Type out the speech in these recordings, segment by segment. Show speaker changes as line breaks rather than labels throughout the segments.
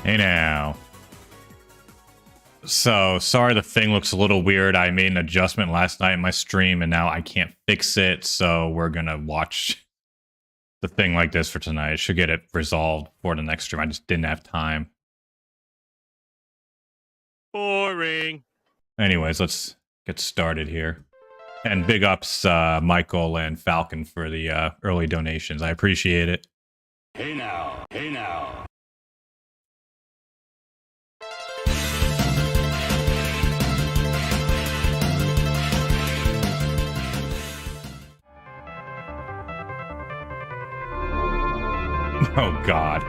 Hey now. So, sorry the thing looks a little weird. I made an adjustment last night in my stream, and now I can't fix it, so we're gonna watch the thing like this for tonight. I should get it resolved for the next stream. I just didn't have time.
Boring.
Anyways, let's get started here. And big ups, Michael and Falcon for the early donations. I appreciate it.
Hey now. Hey now.
Oh God.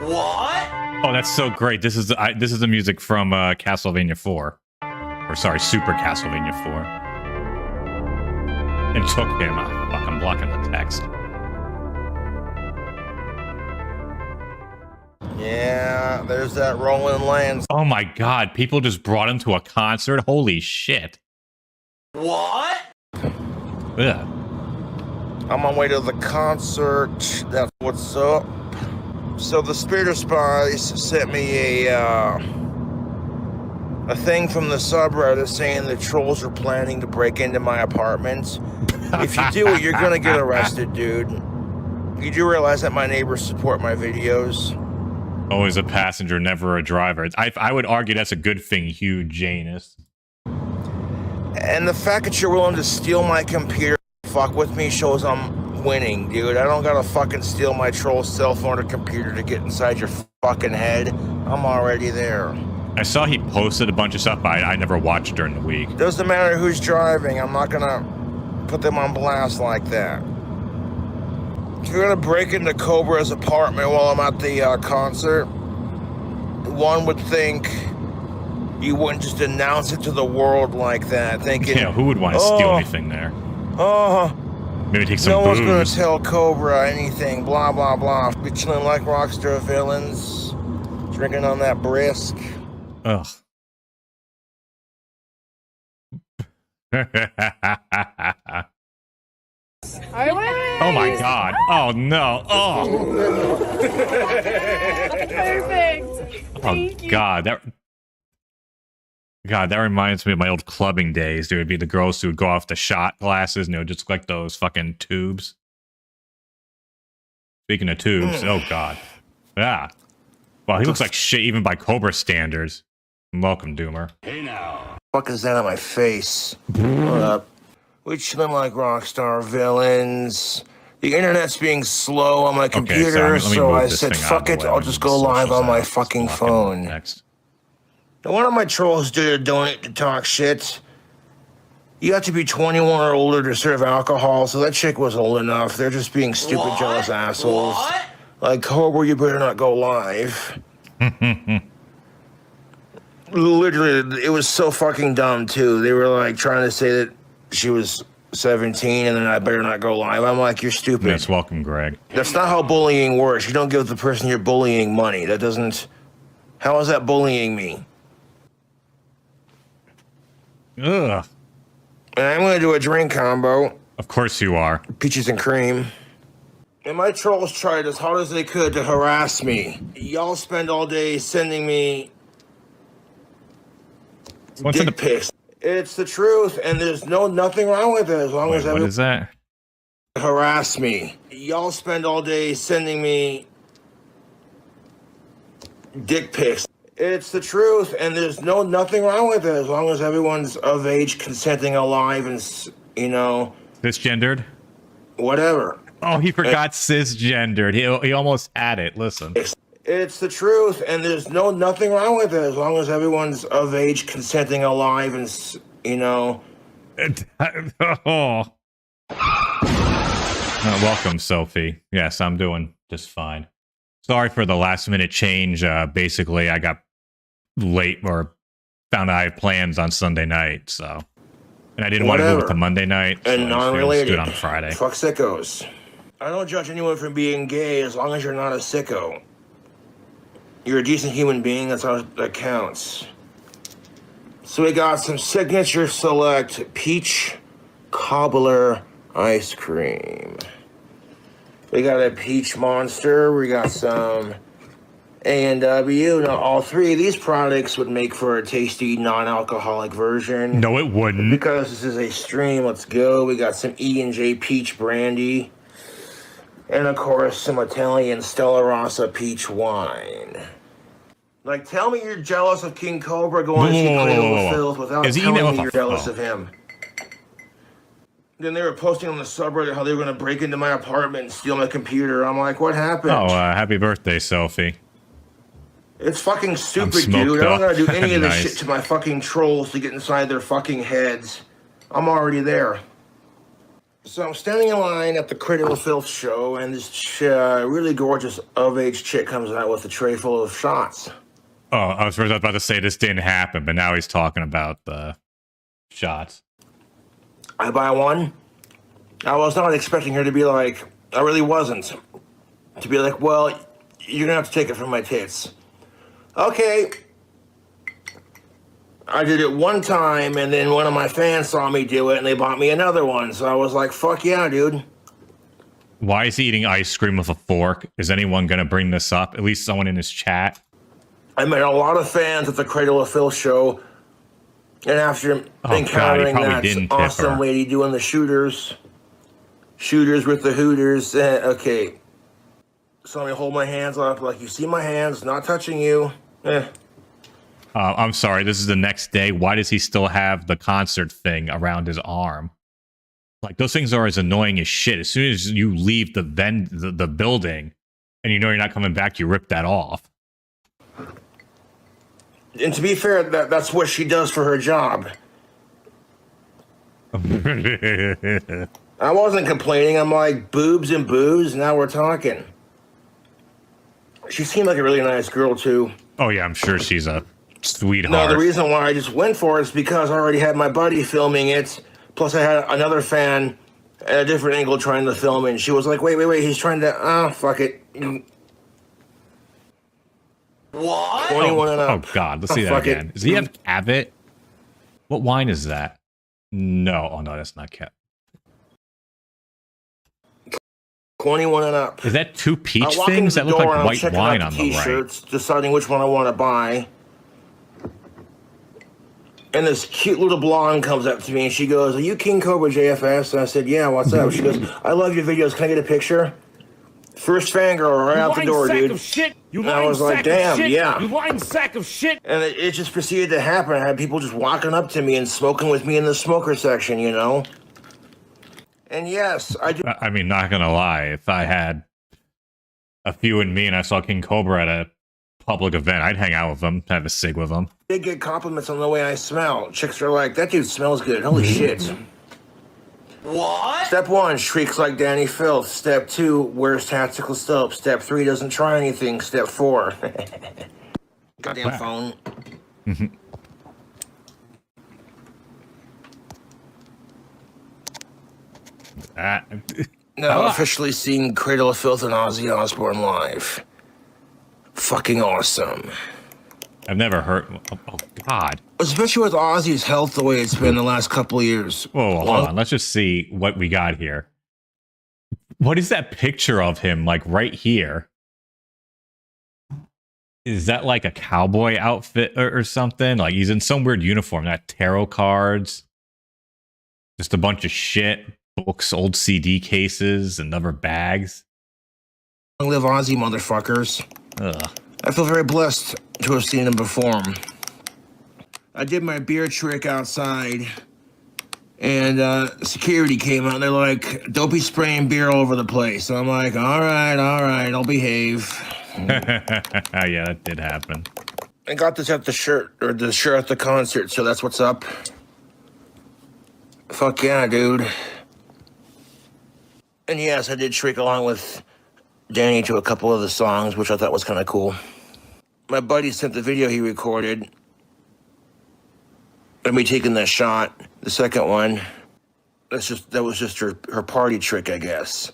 What?
Oh, that's so great. This is the music from Castlevania 4. Or sorry, Super Castlevania 4. It took him. Fuck, I'm blocking the text.
Yeah, there's that Rolling Lands.
Oh my God, people just brought him to a concert? Holy shit.
What?
Ugh.
I'm on my way to the concert. That's what's up. So the Spirit of Spies sent me a thing from the subreddit saying the trolls are planning to break into my apartment. If you do it, you're gonna get arrested, dude. You do realize that my neighbors support my videos?
Always a passenger, never a driver. I would argue that's a good thing, Hugh Janus.
And the fact that you're willing to steal my computer, fuck with me, shows I'm winning, dude. I don't gotta fucking steal my troll's cell phone or computer to get inside your fucking head. I'm already there.
I saw he posted a bunch of stuff, but I never watched during the week.
Doesn't matter who's driving. I'm not gonna put them on blast like that. If you're gonna break into Cobra's apartment while I'm at the concert, one would think you wouldn't just announce it to the world like that, thinking,
Yeah, who would want to steal anything there?
Oh,
Maybe take some
no one's gonna
booze.
tell Cobra anything, blah, blah, blah. Be chilling like rockstar villains, drinking on that brisk.
Ugh. Oh my God. Oh no. Oh.
Perfect.
Oh God. That reminds me of my old clubbing days. There would be the girls who would go off the shot glasses and it would just look like those fucking tubes. Speaking of tubes, oh God. Yeah. Well, he looks like shit even by Cobra standards. Welcome, Doomer.
Hey now.
Fuck is that on my face? What up? We chilling like rockstar villains. The internet's being slow on my computer, so I said, fuck it, I'll just go live on my fucking phone.
Next.
Now, one of my trolls did donate to talk shit. You have to be 21 or older to serve alcohol, so that chick was old enough. They're just being stupid, jealous assholes.
What?
Like, Cobra, you better not go live. Literally, it was so fucking dumb, too. They were, like, trying to say that she was 17 and then I better not go live. I'm like, you're stupid.
Yes, welcome, Greg.
That's not how bullying works. You don't give the person you're bullying money. That doesn't... How is that bullying me?
Ugh.
And I'm gonna do a drink combo.
Of course you are.
Peaches and cream. And my trolls tried as hard as they could to harass me. Y'all spend all day sending me dick pics. It's the truth, and there's nothing wrong with it as long as
What is that?
harass me. Y'all spend all day sending me dick pics. It's the truth, and there's nothing wrong with it as long as everyone's of age, consenting, alive, and, you know...
Cisgendered?
Whatever.
Oh, he forgot cisgendered. He almost had it. Listen.
It's the truth, and there's nothing wrong with it as long as everyone's of age, consenting, alive, and, you know...
Oh. Welcome, Sophie. Yes, I'm doing just fine. Sorry for the last minute change. Basically, I got late or found I had plans on Sunday night, so... And I didn't want to move it to Monday night, so
and non-related.
do it on Friday.
Fuck sickos. I don't judge anyone for being gay as long as you're not a sicko. You're a decent human being, that's all that counts. So we got some Signature Select Peach Cobbler ice cream. We got a peach monster. We got some A&W. Now, all three of these products would make for a tasty non-alcoholic version.
No, it wouldn't.
Because this is a stream, let's go. We got some E&J Peach Brandy. And, of course, some Italian Stella Rossa Peach Wine. Like, tell me you're jealous of King Cobra going to see Cradle of Filth without telling me you're jealous of him. Then they were posting on the subreddit how they were going to break into my apartment and steal my computer. I'm like, what happened?
Oh, happy birthday, Sophie.
It's fucking stupid, dude. I don't gotta do any of this shit to my fucking trolls to get inside their fucking heads. I'm already there. So I'm standing in line at the Cradle of Filth show, and this really gorgeous of-age chick comes out with a tray full of shots.
Oh, I was about to say this didn't happen, but now he's talking about the shots.
I buy one. I was not expecting her to be like, I really wasn't. To be like, well, you're gonna have to take it from my tits. Okay. I did it one time, and then one of my fans saw me do it, and they bought me another one. So I was like, fuck yeah, dude.
Why is he eating ice cream with a fork? Is anyone going to bring this up? At least someone in his chat?
I met a lot of fans at the Cradle of Filth show, and after encountering that awesome lady doing the shooters with the hooters, okay. So let me hold my hands up, like, you see my hands, not touching you.
I'm sorry, this is the next day. Why does he still have the concert thing around his arm? Like, those things are as annoying as shit. As soon as you leave the building and you know you're not coming back, you rip that off.
And to be fair, that's what she does for her job. I wasn't complaining. I'm like, boobs and booze, now we're talking. She seemed like a really nice girl, too.
Oh, yeah, I'm sure she's a sweetheart.
No, the reason why I just went for it is because I already had my buddy filming it. Plus, I had another fan at a different angle trying to film it. And she was like, wait, he's trying to... fuck it.
What?
21 and up.
Oh, God, let's see that again. Does he have Cabot? What wine is that? No. Oh, no, that's not Cabot.
21 and up.
Is that two peach things? That look like white wine on the right.
Deciding which one I want to buy. And this cute little blonde comes up to me and she goes, are you Kingcobrajfs? And I said, yeah, what's up? She goes, I love your videos. Can I get a picture? First fangirl right out the door, dude. And I was like, damn, yeah.
You lying sack of shit.
And it just proceeded to happen. I had people just walking up to me and smoking with me in the smoker section, you know? And yes, I do.
I mean, not gonna lie, if I had a few in me and I saw King Cobra at a public event, I'd hang out with him, have a cig with him.
They get compliments on the way I smell. Chicks are like, that dude smells good. Holy shit.
What?
Step 1, shrieks like Danny Filth. Step 2, wears tactical soap. Step 3, doesn't try anything. Step 4. Goddamn phone. Now officially seeing Cradle of Filth and Ozzy Osbourne live. Fucking awesome.
I've never heard. Oh, God.
Especially with Ozzy's health the way it's been the last couple of years.
Whoa, hold on. Let's just see what we got here. What is that picture of him, like, right here? Is that, like, a cowboy outfit or something? Like, he's in some weird uniform. Not tarot cards. Just a bunch of shit. Books, old CD cases, and other bags.
Long live Ozzy, motherfuckers.
Ugh.
I feel very blessed to have seen him perform. I did my beer trick outside, and security came out, and they're like, don't be spraying beer all over the place. So I'm like, all right, I'll behave.
Yeah, that did happen.
I got this at the shirt at the concert, so that's what's up. Fuck yeah, dude. And yes, I did shriek along with Danny to a couple of the songs, which I thought was kind of cool. My buddy sent the video he recorded of me taking that shot, the second one. That was just her party trick, I guess.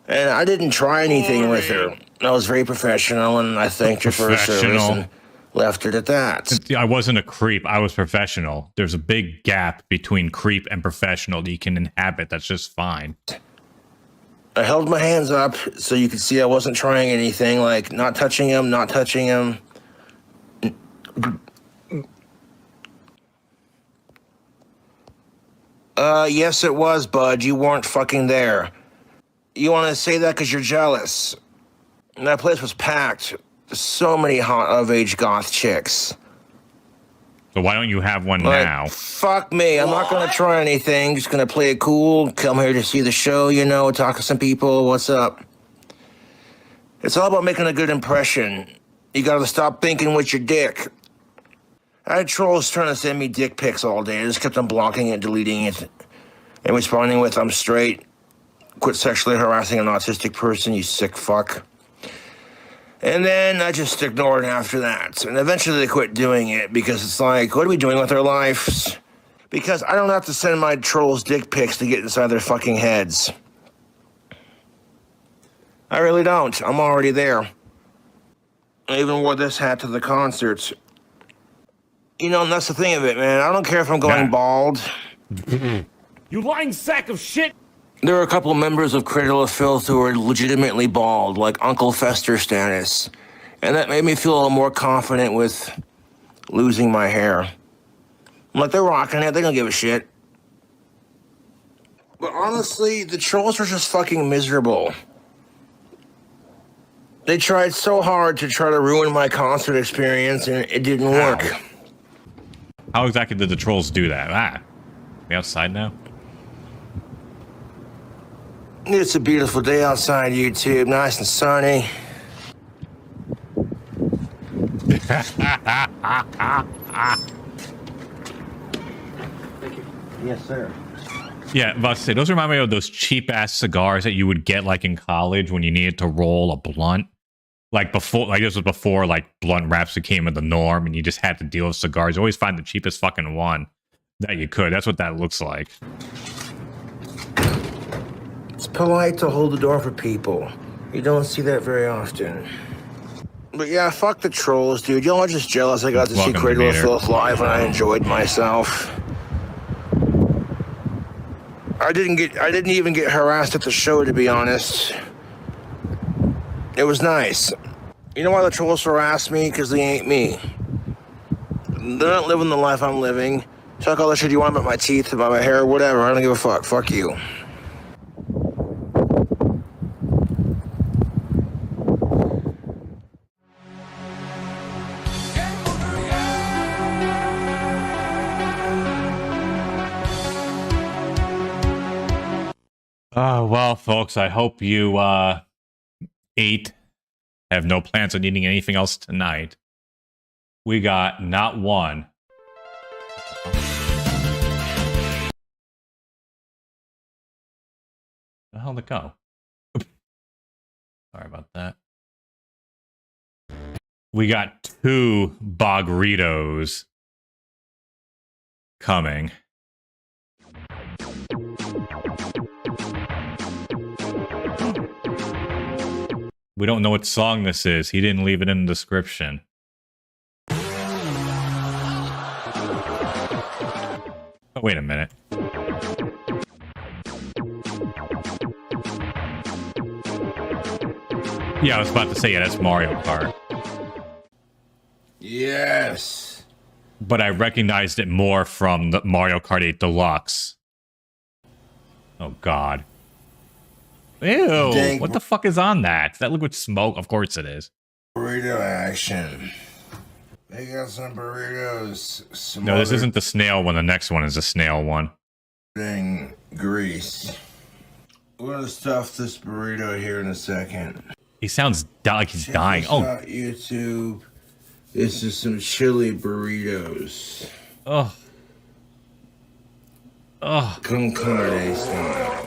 And I didn't try anything with her. I was very professional, and I thanked her for her service and left it at that.
I wasn't a creep. I was professional. There's a big gap between creep and professional that you can inhabit. That's just fine.
I held my hands up so you could see I wasn't trying anything, like not touching him, not touching him. Yes it was, bud. You weren't fucking there. You want to say that because you're jealous. And that place was packed. So many hot of-age goth chicks.
So why don't you have one
Like,
now?
fuck me. I'm not gonna try anything. Just gonna play it cool. Come here to see the show, you know, talk to some people. What's up? It's all about making a good impression. You gotta stop thinking with your dick. I had trolls trying to send me dick pics all day. I just kept on blocking it, deleting it, and responding with, I'm straight. Quit sexually harassing an autistic person, you sick fuck. And then I just ignored it after that. And eventually they quit doing it because it's like, what are we doing with our lives? Because I don't have to send my trolls dick pics to get inside their fucking heads. I really don't. I'm already there. I even wore this hat to the concerts. You know, and that's the thing of it, man. I don't care if I'm going bald.
You lying sack of shit!
There are a couple members of Cradle of Filth who are legitimately bald, like Uncle Fester Stannis. And that made me feel a little more confident with losing my hair. I'm like, they're rocking it, they don't give a shit. But honestly, the trolls were just fucking miserable. They tried so hard to try to ruin my concert experience, and it didn't work.
How exactly did the trolls do that? Ah, we outside now?
It's a beautiful day outside, YouTube. Nice and sunny. Thank you. Yes, sir.
Yeah, I was about to say, those remind me of those cheap-ass cigars that you would get, like, in college when you needed to roll a blunt. Like, before, like, this was before, like, blunt wraps became the norm, and you just had to deal with cigars. You always find the cheapest fucking one that you could. That's what that looks like.
It's polite to hold the door for people. You don't see that very often. But yeah, fuck the trolls, dude. Y'all are just jealous I got to see Cradle of Filth live and I enjoyed myself. I didn't even get harassed at the show, to be honest. It was nice. You know why the trolls harass me? Because they ain't me. They're not living the life I'm living. Talk all the shit you want about my teeth, about my hair, whatever. I don't give a fuck. Fuck you.
Well, folks, I hope you ate, have no plans on eating anything else tonight. We got not one. Where the hell did it go? Sorry about that. We got 2 Bogritos coming. We don't know what song this is. He didn't leave it in the description. Oh, wait a minute. Yeah, I was about to say, yeah, that's Mario Kart.
Yes.
But I recognized it more from the Mario Kart 8 Deluxe. Oh, God. Ew,
Dang.
what the fuck is on that? Is that liquid smoke? Of course it is.
Burrito action. They got some burritos.
No, this isn't the snail one. The next one is the snail one.
Grease. We're gonna stuff this burrito here in a second.
He sounds like he's dying.
Check
Oh,
this out, YouTube. This is some chili burritos.
oh, oh.
Con carne style.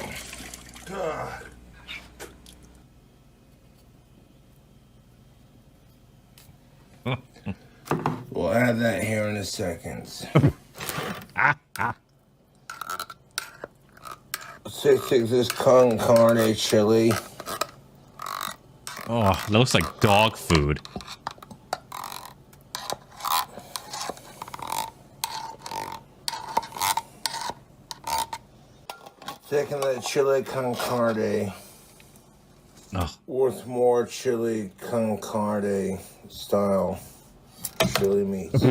We'll add that here in a second. Let's take this con carne chili.
Oh, that looks like dog food.
Taking the chili con carne.
Oh,
With more chili con carne style chili meats.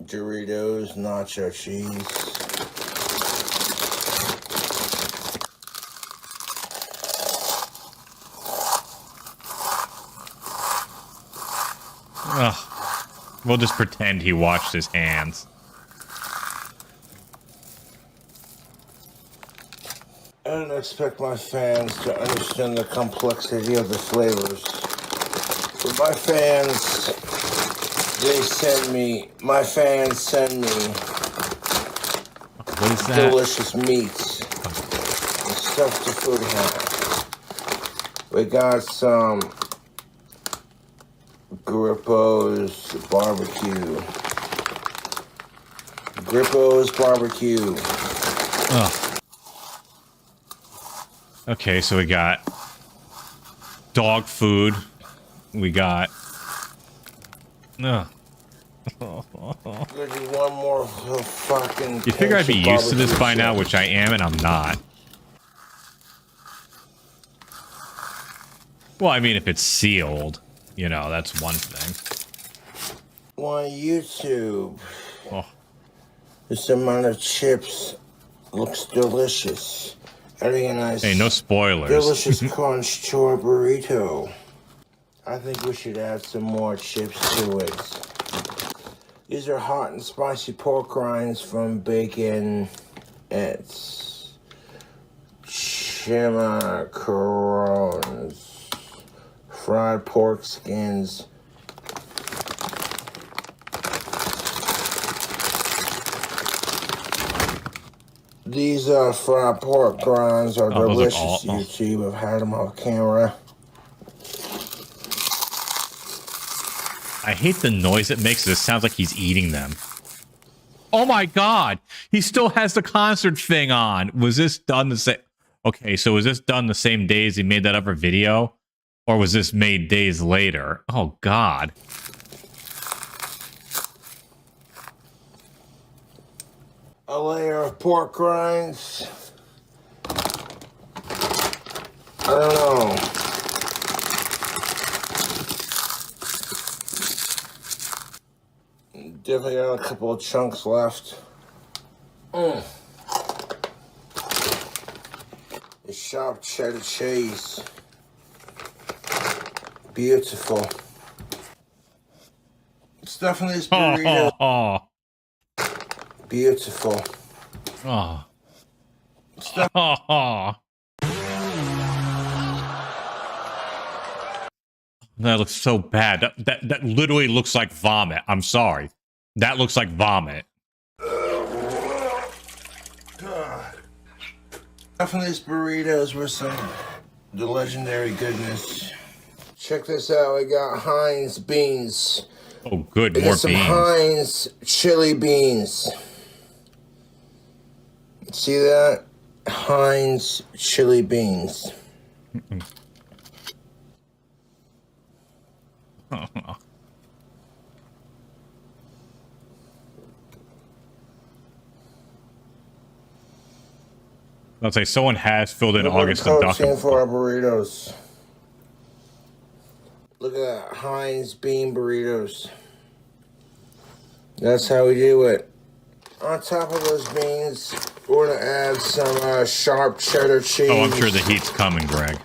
Doritos, nacho cheese.
we'll just pretend he washed his hands.
I don't expect my fans to understand the complexity of the flavors. But my fans send me
What is that?
delicious meats and stuff the food has. We got some Grippo's barbecue.
Oh. Okay, so we got dog food. We got...
Give you one more fucking...
You figure I'd be used to this by now,
chips.
which I am, and I'm not. Well, I mean, if it's sealed, you know, that's one thing.
On YouTube,
Oh,
this amount of chips looks delicious. Adding a nice,
hey, no spoilers.
delicious crunch to our burrito. I think we should add some more chips to it. These are hot and spicy pork rinds from Bacon. It's chimichurros, fried pork skins. These fried pork rinds are
those
delicious,
are all-
YouTube. I've had them on camera.
I hate the noise it makes. It sounds like he's eating them. Oh my god! He still has the concert thing on. Was this done the same... Okay, so was this done the same days he made that other video? Or was this made days later? Oh god.
A layer of pork rinds. I don't know. Definitely got a couple of chunks left. The sharp cheddar cheese. Beautiful. Stuffing this burrito.
Oh.
Beautiful.
Oh.
Stuff.
Oh. That looks so bad. That literally looks like vomit. I'm sorry. That looks like vomit.
Stuffing these burritos with some the legendary goodness. Check this out. We got Heinz beans.
Oh, good.
We
More
got some
beans.
Heinz chili beans. See that? Heinz chili beans.
Let's say someone has filled in
Look at
August
the
and
protein
Duck.
for our burritos. Look at that Heinz bean burritos. That's how we do it. On top of those beans, we're gonna add some sharp cheddar cheese.
Oh, I'm sure the heat's coming, Greg.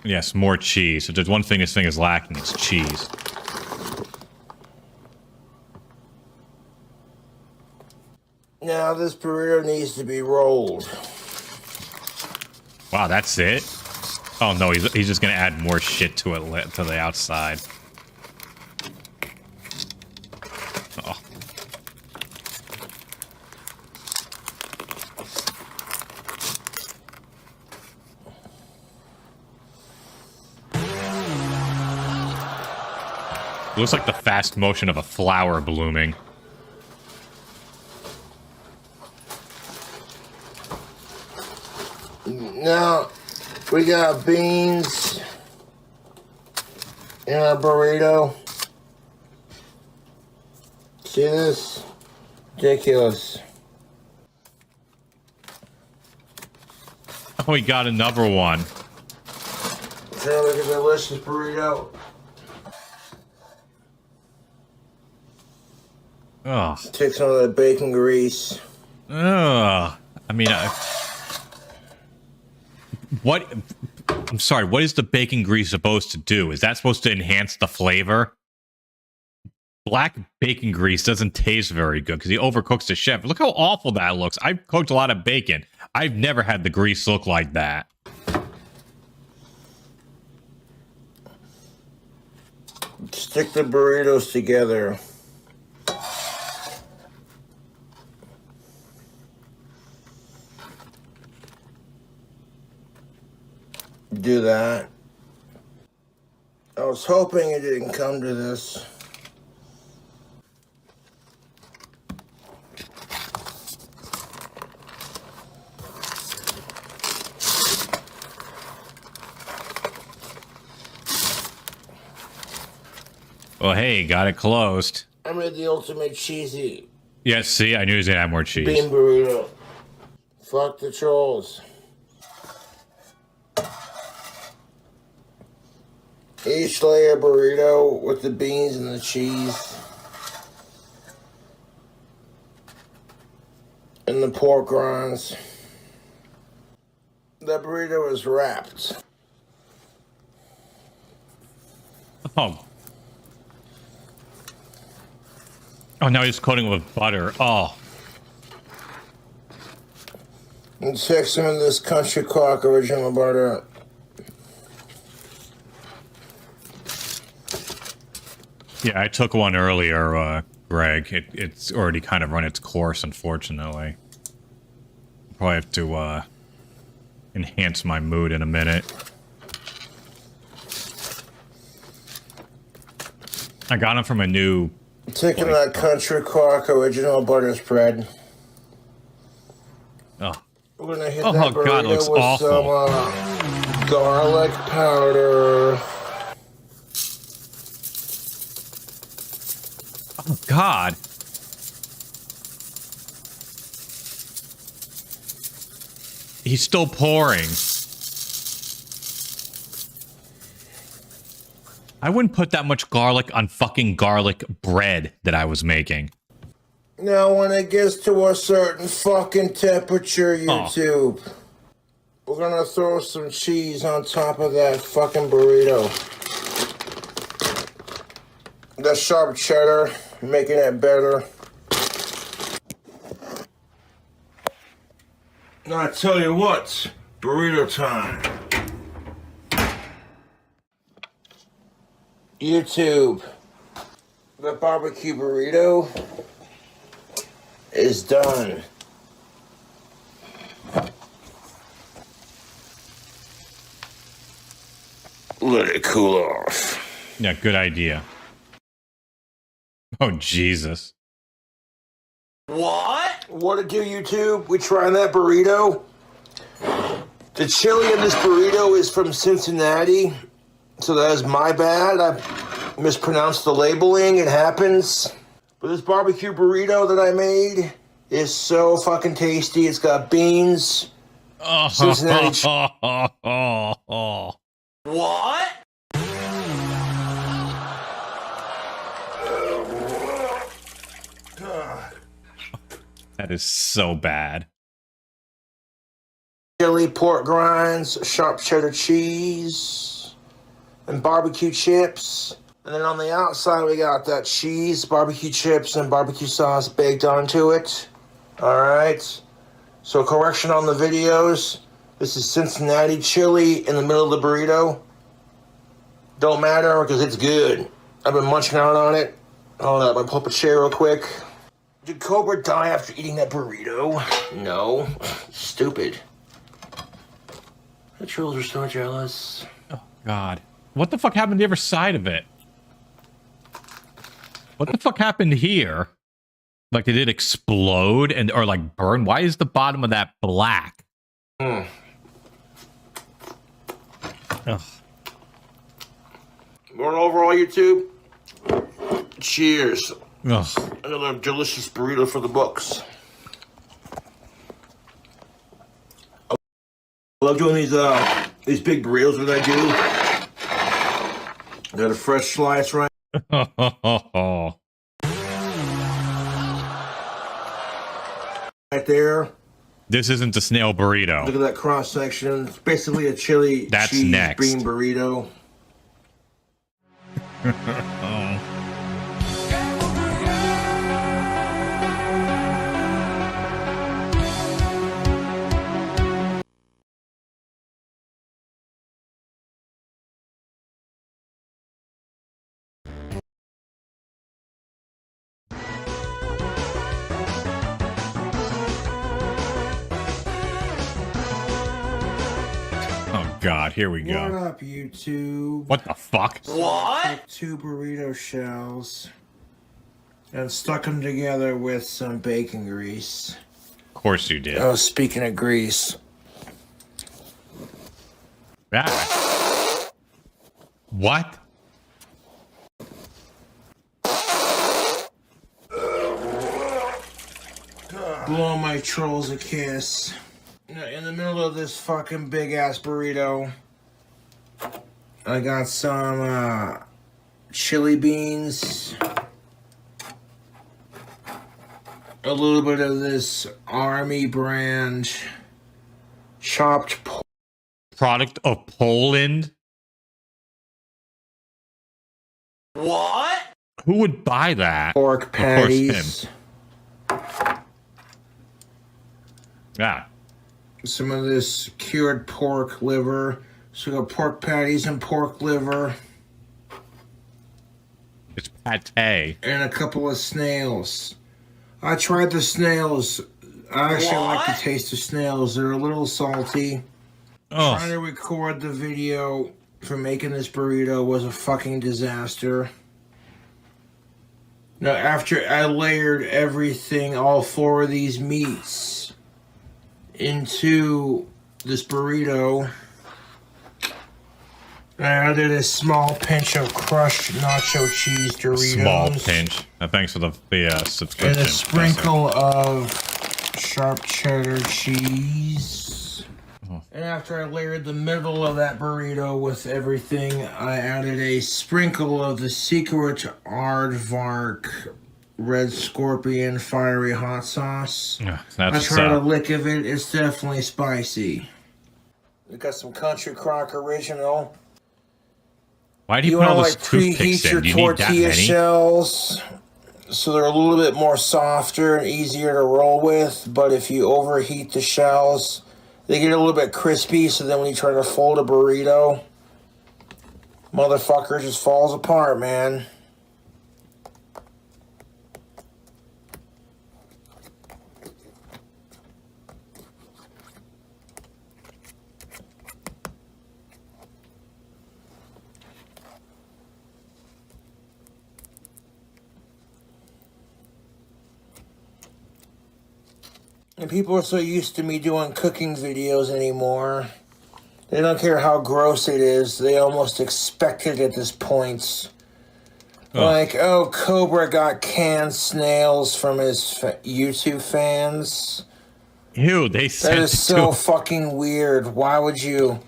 Yes, more cheese. If there's one thing this thing is lacking, it's cheese.
Now this burrito needs to be rolled.
Wow, that's it? Oh no, he's just gonna add more shit to it to the outside. Oh. It looks like the fast motion of a flower blooming.
Now we got beans in our burrito. See this? Ridiculous.
Oh, we got another one.
Now look at the delicious burrito.
Ugh.
Take some of the bacon grease.
Ugh. I mean, what? I'm sorry. What is the bacon grease supposed to do? Is that supposed to enhance the flavor? Black bacon grease doesn't taste very good because he overcooks the chef. Look how awful that looks. I've cooked a lot of bacon. I've never had the grease look like that.
Stick the burritos together. Do that. I was hoping it didn't come to this.
Well, hey, got it closed.
I made the ultimate cheesy
Yes, see, I knew he was gonna have more cheese.
bean burrito. Fuck the trolls. Each layer burrito with the beans and the cheese. And the pork rinds. That burrito is wrapped.
Oh. Oh, now he's coating it with butter. Oh.
And stick some of this Country Crock original butter.
Yeah, I took one earlier, Greg. It's already kind of run its course, unfortunately. Probably have to, enhance my mood in a minute. I got them from a new...
Taking that Country Crock original butter spread.
Oh.
We're gonna hit
Oh,
that burrito
God, it looks
with
awful.
some garlic powder.
Oh, God. He's still pouring. I wouldn't put that much garlic on fucking garlic bread that I was making.
Now, when it gets to a certain fucking temperature, YouTube, we're gonna throw some cheese on top of that fucking burrito. That sharp cheddar, making it better. Now, I tell you what, burrito time. YouTube, the barbecue burrito is done. Let it cool off.
Yeah, good idea. Oh, Jesus.
What?
What it do, YouTube? We trying that burrito? The chili in this burrito is from Cincinnati, so that is my bad. I mispronounced the labeling. It happens. But this barbecue burrito that I made is so fucking tasty. It's got beans, Cincinnati.
What?
That is so bad.
Chili, pork rinds, sharp cheddar cheese, and barbecue chips. And then on the outside, we got that cheese, barbecue chips, and barbecue sauce baked onto it. All right. So correction on the videos. This is Cincinnati chili in the middle of the burrito. Don't matter because it's good. I've been munching out on it. Hold up, I'm gonna pull up a chair real quick. Did Cobra die after eating that burrito? No. Stupid. The trolls are so jealous.
Oh, God. What the fuck happened to the other side of it? What the fuck happened here? Like, did it explode and or like burn? Why is the bottom of that black?
Mm.
Ugh.
Well, overall, YouTube, cheers.
Ugh.
Another delicious burrito for the books. I love doing these big burritos that I do. Got a fresh slice right there.
This isn't a snail burrito.
Look at that cross section. It's basically a chili cheese
next.
bean burrito.
Oh God, here we
What
go.
up, YouTube?
What the fuck?
What?
Took 2 burrito shells and stuck them together with some bacon grease.
Of course you did.
Oh, speaking of grease.
Ah. What?
Blow my trolls a kiss. In the middle of this fucking big ass burrito, I got some chili beans, a little bit of this Army brand chopped pork.
Product of Poland?
What?
Who would buy that?
Pork patties.
Yeah.
Some of this cured pork liver. So we got pork patties and pork liver.
It's pate.
And a couple of snails. I tried the snails. I actually like the taste of snails. They're a little salty. Trying to record the video for making this burrito was a fucking disaster. Now, after I layered everything, all 4 of these meats, into this burrito, I added a small pinch of crushed nacho cheese Doritos.
Small pinch. Thanks for the subscription.
And a sprinkle of sharp cheddar cheese. And after I layered the middle of that burrito with everything, I added a sprinkle of the secret Aardvark Red Scorpion Fiery Hot Sauce.
Yeah,
I tried a lick of it. It's definitely spicy. We got some Country Crock Original.
Why do you put all
want
those
to preheat
toothpicks
your
in? Do you need that
tortilla
many?
shells so they're a little bit more softer and easier to roll with. But if you overheat the shells, they get a little bit crispy. So then when you try to fold a burrito, motherfucker just falls apart, man. And people are so used to me doing cooking videos anymore. They don't care how gross it is. They almost expect it at this point. Like, oh, Cobra got canned snails from his YouTube fans.
Ew, they sent
That is so fucking weird. Why would you?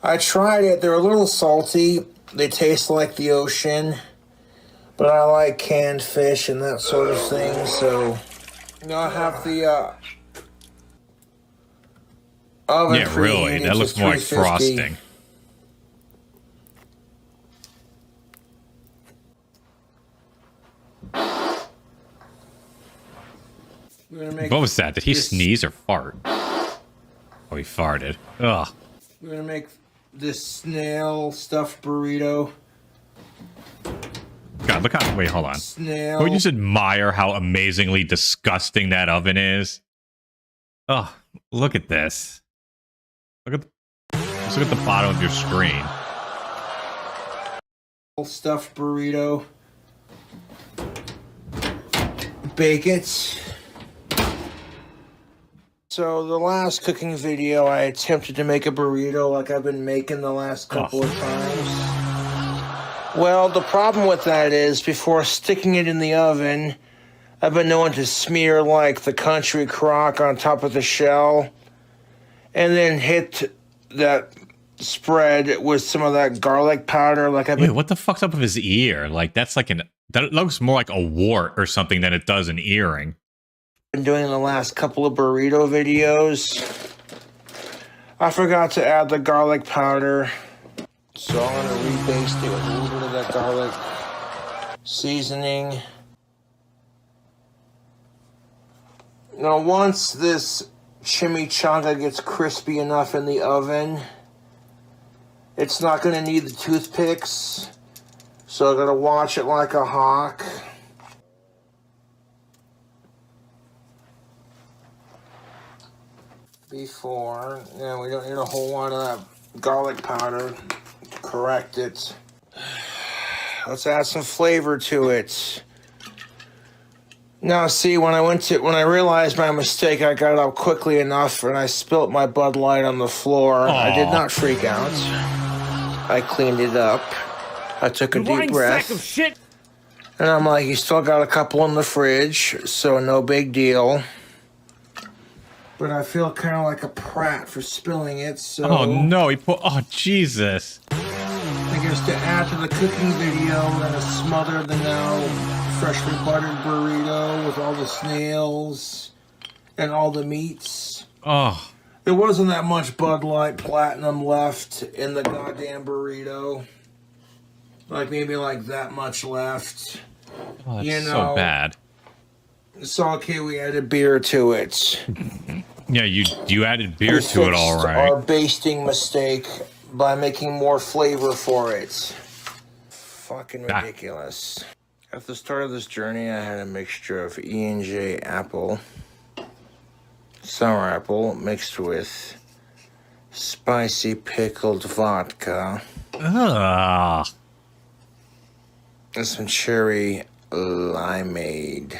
I tried it. They're a little salty. They taste like the ocean. But I like canned fish and that sort of thing, so... I have the, oven
Yeah, really. That looks more like
350.
frosting. What was that? Did he sneeze or fart? Oh, he farted. Ugh.
We're gonna make this snail stuffed burrito.
God, look how... Wait, hold on.
Snail.
Can we just admire how amazingly disgusting that oven is? Oh, look at this. Just look at the bottom of your screen.
Stuffed burrito. Bake it. So the last cooking video, I attempted to make a burrito like I've been making the last couple of times. Well, the problem with that is before sticking it in the oven, I've been known to smear like the country crock on top of the shell and then hit that spread with some of that garlic powder like I've
Ew,
been
what the fuck's up with his ear? Like, that's like that looks more like a wart or something than it does an earring.
doing in the last couple of burrito videos. I forgot to add the garlic powder, so I'm gonna rebaste it with a little bit of that garlic seasoning. Now, once this chimichanga gets crispy enough in the oven, it's not gonna need the toothpicks, so I'm gonna watch it like a hawk. Before, we don't need a whole lot of that garlic powder to correct it. Let's add some flavor to it. Now, see, when I realized my mistake, I got it up quickly enough, and I spilt my Bud Light on the floor.
Aww.
I did not freak out. I cleaned it up. I took a deep breath.
Sack of shit.
And I'm like, you still got a couple in the fridge, so no big deal. But I feel kind of like a prat for spilling it, so...
Oh, no, oh, Jesus.
I guess to add to the cooking video, I'm going to smother the now freshly buttered burrito with all the snails and all the meats.
Oh.
There wasn't that much Bud Light Platinum left in the goddamn burrito. Like, maybe like that much left.
Oh, that's so bad.
It's okay, we added beer to it.
Yeah, you added beer to it, all right.
Our basting mistake by making more flavor for it. Fucking ridiculous. At the start of this journey, I had a mixture of E&J apple, sour apple, mixed with spicy pickled vodka,
Ugh.
and some cherry limeade.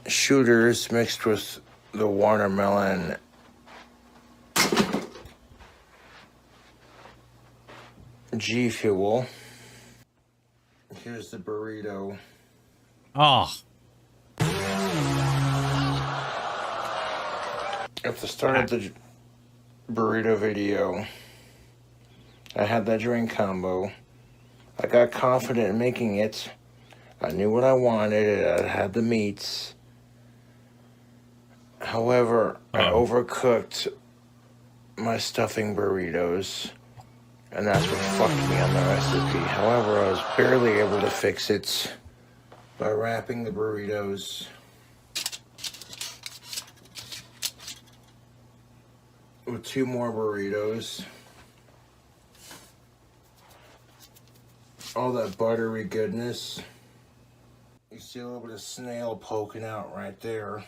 Shooters mixed with the watermelon G Fuel. Here's the burrito.
Oh.
At the start of the burrito video, I had that drink combo. I got confident in making it. I knew what I wanted. I had the meats. However, I overcooked my stuffing burritos, and that's what fucked me on the recipe. However, I was barely able to fix it by wrapping the burritos with 2 more burritos. All that buttery goodness. You see a little bit of snail poking out right there.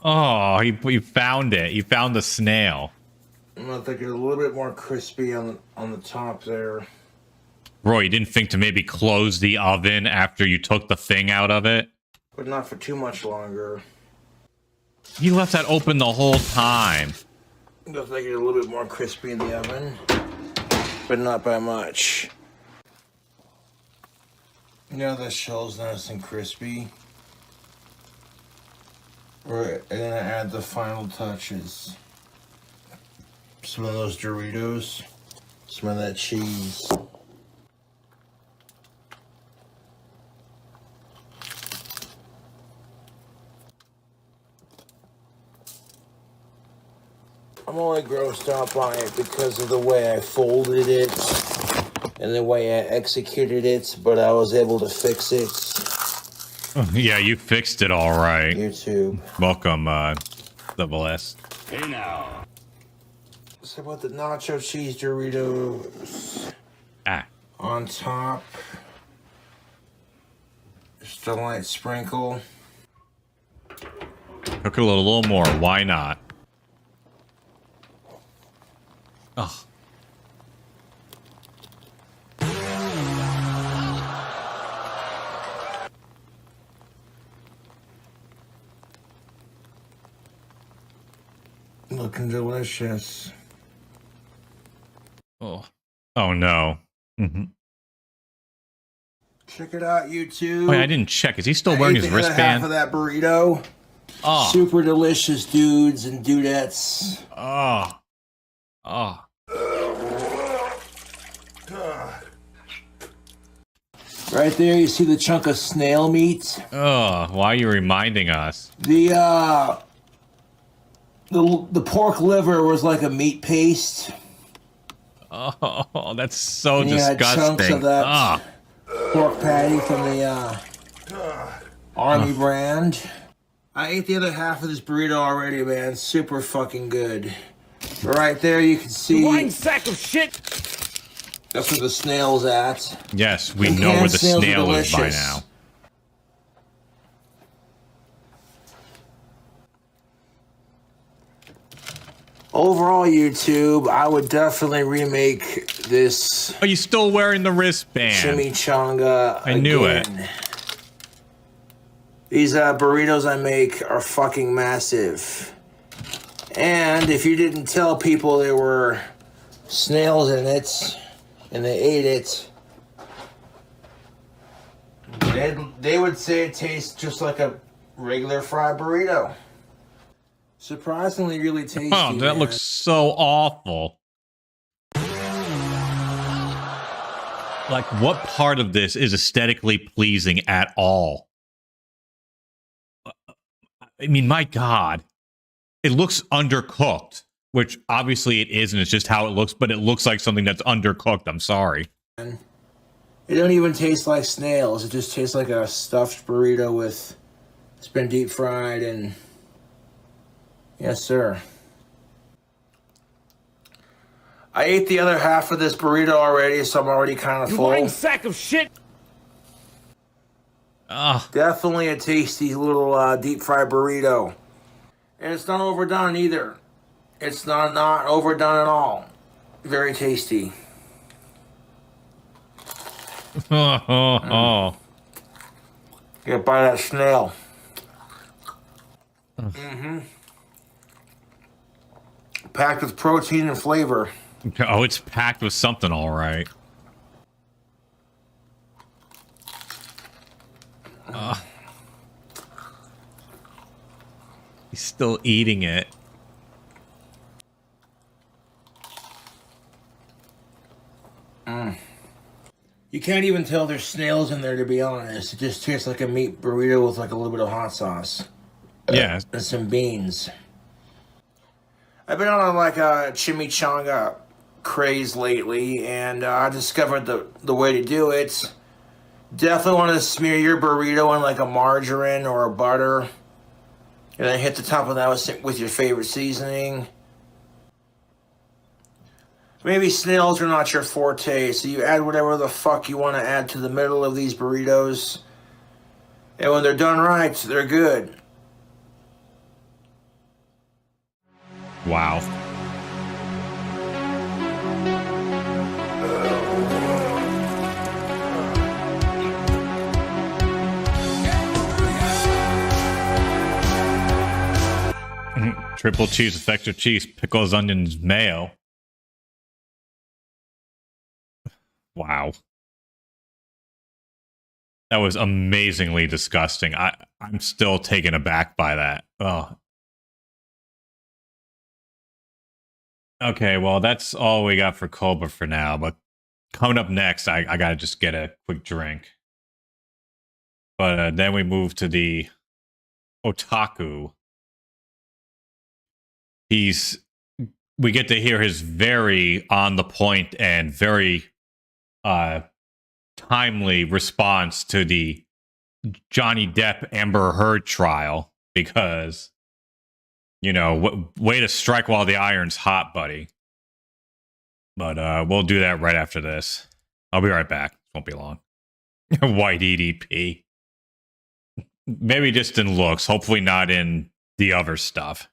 Oh, you found it. You found the snail.
I'm gonna think it's a little bit more crispy on the top there.
Bro, you didn't think to maybe close the oven after you took the thing out of it?
But not for too much longer.
You left that open the whole time.
I'm gonna think it's a little bit more crispy in the oven, but not by much. Now that shell's nice and crispy, we're gonna add the final touches. Some of those Doritos, some of that cheese. I'm only grossed out by it because of the way I folded it and the way I executed it, but I was able to fix it.
Yeah, you fixed it all right.
YouTube.
Welcome, Double S.
Hey now.
So about the nacho cheese Doritos on top. Just a light sprinkle.
Cook it a little more. Why not? Oh.
Looking delicious.
Oh. Oh no. Mm-hmm.
Check it out, YouTube.
Wait, I didn't check. Is he still wearing his
Half
wristband?
of that burrito.
Oh.
Super delicious, dudes and dudettes.
Oh. Oh.
Right there, you see the chunk of snail meat.
Oh, why are you reminding us?
The pork liver was like a meat paste.
Oh, that's so
And you had
disgusting.
chunks of that pork patty from the Army brand. I ate the other half of this burrito already, man. Super fucking good. Right there, you can see.
You lying sack of shit!
That's where the snail's at.
Yes, we know where the snail is by now.
Overall, YouTube, I would definitely remake this.
Are you still wearing the wristband?
Chimichanga.
I knew
again.
it.
These burritos I make are fucking massive. And if you didn't tell people there were snails in it, and they ate it, they would say it tastes just like a regular fried burrito. Surprisingly really tasty.
Oh, that looks so awful. Like, what part of this is aesthetically pleasing at all? I mean, my God. It looks undercooked, which obviously it isn't. It's just how it looks, but it looks like something that's undercooked. I'm sorry.
It don't even taste like snails. It just tastes like a stuffed burrito with... It's been deep fried and... Yes, sir. I ate the other half of this burrito already, so I'm already kind of full.
You lying sack of shit!
Definitely a tasty little deep fried burrito. And it's not overdone either. It's not overdone at all. Very tasty.
Oh.
Get by that snail. Mm-hmm. Packed with protein and flavor.
Oh, it's packed with something, all right. He's still eating it.
You can't even tell there's snails in there, to be honest. It just tastes like a meat burrito with like a little bit of hot sauce.
Yeah.
And some beans. I've been on like a chimichanga craze lately, and I discovered the way to do it. Definitely want to smear your burrito in like a margarine or a butter, and then hit the top of that with your favorite seasoning. Maybe snails are not your forte, so you add whatever the fuck you want to add to the middle of these burritos. And when they're done right, they're good.
Wow. Triple cheese, effective cheese, pickles, onions, mayo. Wow. That was amazingly disgusting. I'm still taken aback by that. Oh. Okay, well, that's all we got for Cobra for now, but coming up next, I gotta just get a quick drink. But then we move to the Otaku. We get to hear his very on the point and very timely response to the Johnny Depp Amber Heard trial, because, you know, way to strike while the iron's hot, buddy. But we'll do that right after this. I'll be right back. Won't be long. White EDP. Maybe just in looks. Hopefully not in the other stuff.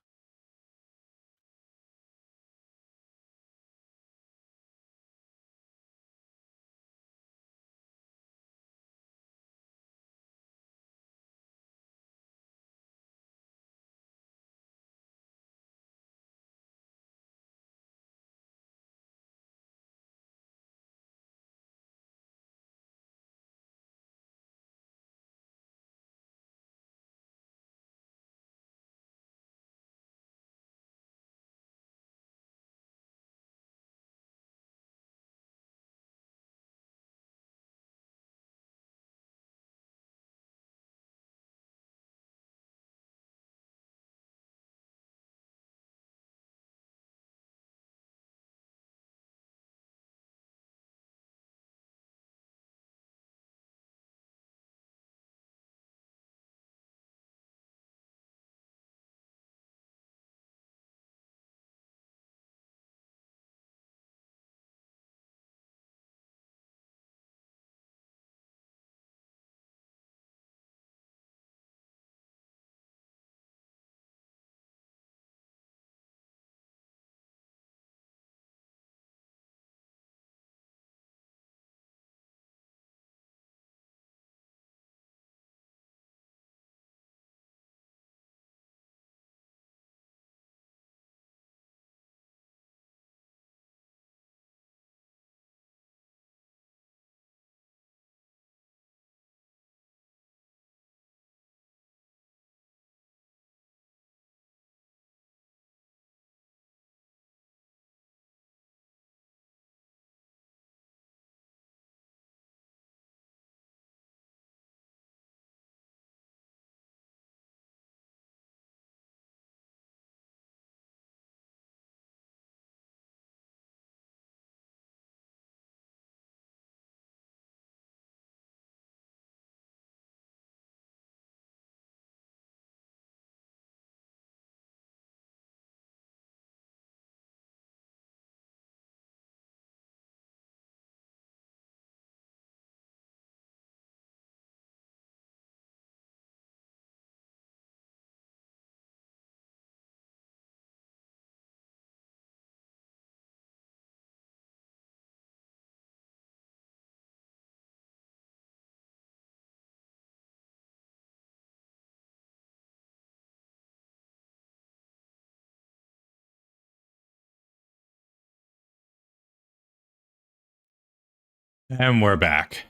And we're back.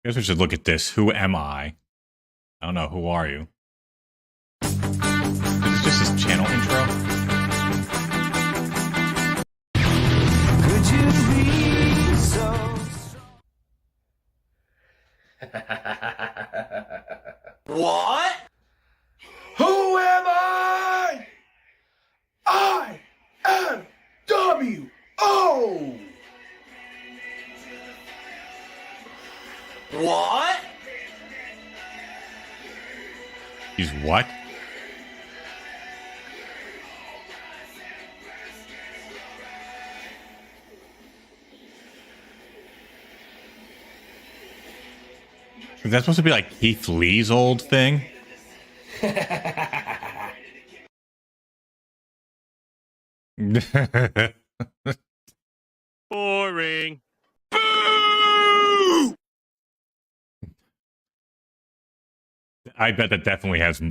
I guess we should look at this. Who am I? I don't know. Who are you? Is this just his channel intro?
Could you be so What?
Who am I? I am W.O.
What?
He's what? Is that supposed to be like Keith Lee's old thing?
Boring.
I bet that definitely has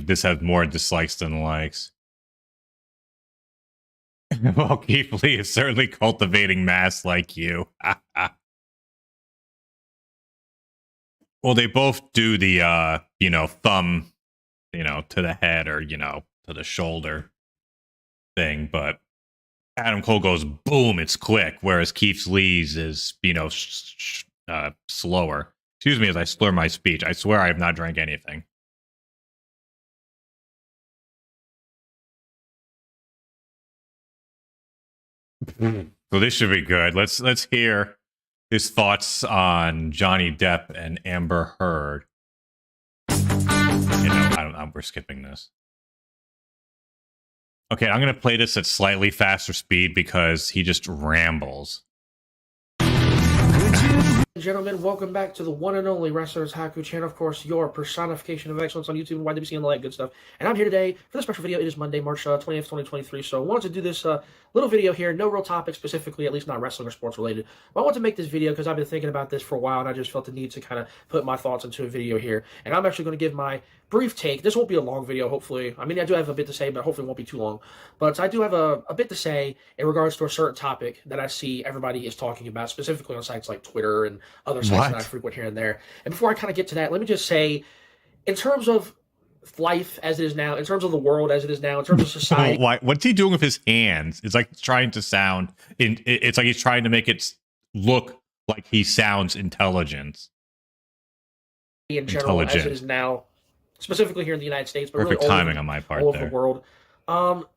more dislikes than likes. Well, Keith Lee is certainly cultivating mass like you. Well, they both do the thumb, to the head or, to the shoulder thing, but Adam Cole goes boom, it's quick, whereas Keith Lee's is, slower. Excuse me as I slur my speech. I swear I have not drank anything. So this should be good. Let's hear his thoughts on Johnny Depp and Amber Heard. We're skipping this. Okay, I'm gonna play this at slightly faster speed because he just rambles.
Gentlemen, welcome back to the one and only Wrestlers Haku channel. Of course, your personification of excellence on YouTube and YWC and all that good stuff. And I'm here today for the special video. It is Monday, March 20th, 2023. So I wanted to do this little video here. No real topic specifically, at least not wrestling or sports related. But I want to make this video because I've been thinking about this for a while and I just felt the need to kind of put my thoughts into a video here. And I'm actually going to give my brief take. This won't be a long video, hopefully. I mean, I do have a bit to say, but hopefully it won't be too long. But I do have a bit to say in regards to a certain topic that I see everybody is talking about, specifically on sites like Twitter and other sites that I frequent here and there. And before I kind of get to that, let me just say, in terms of life as it is now, in terms of the world as it is now, in terms of society.
What's he doing with his hands? It's like trying to sound, it's like he's trying to make it look like he sounds intelligent.
In general, as it is now, specifically here in the United States, but
perfect
really
timing on my part
all over the world.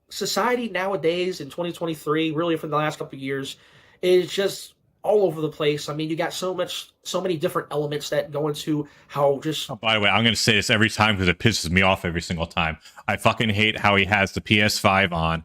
Society nowadays in 2023, really for the last couple of years, is just all over the place. I mean, you got so many different elements that go into how just...
Oh, by the way, I'm going to say this every time because it pisses me off every single time. I fucking hate how he has the PS5 on,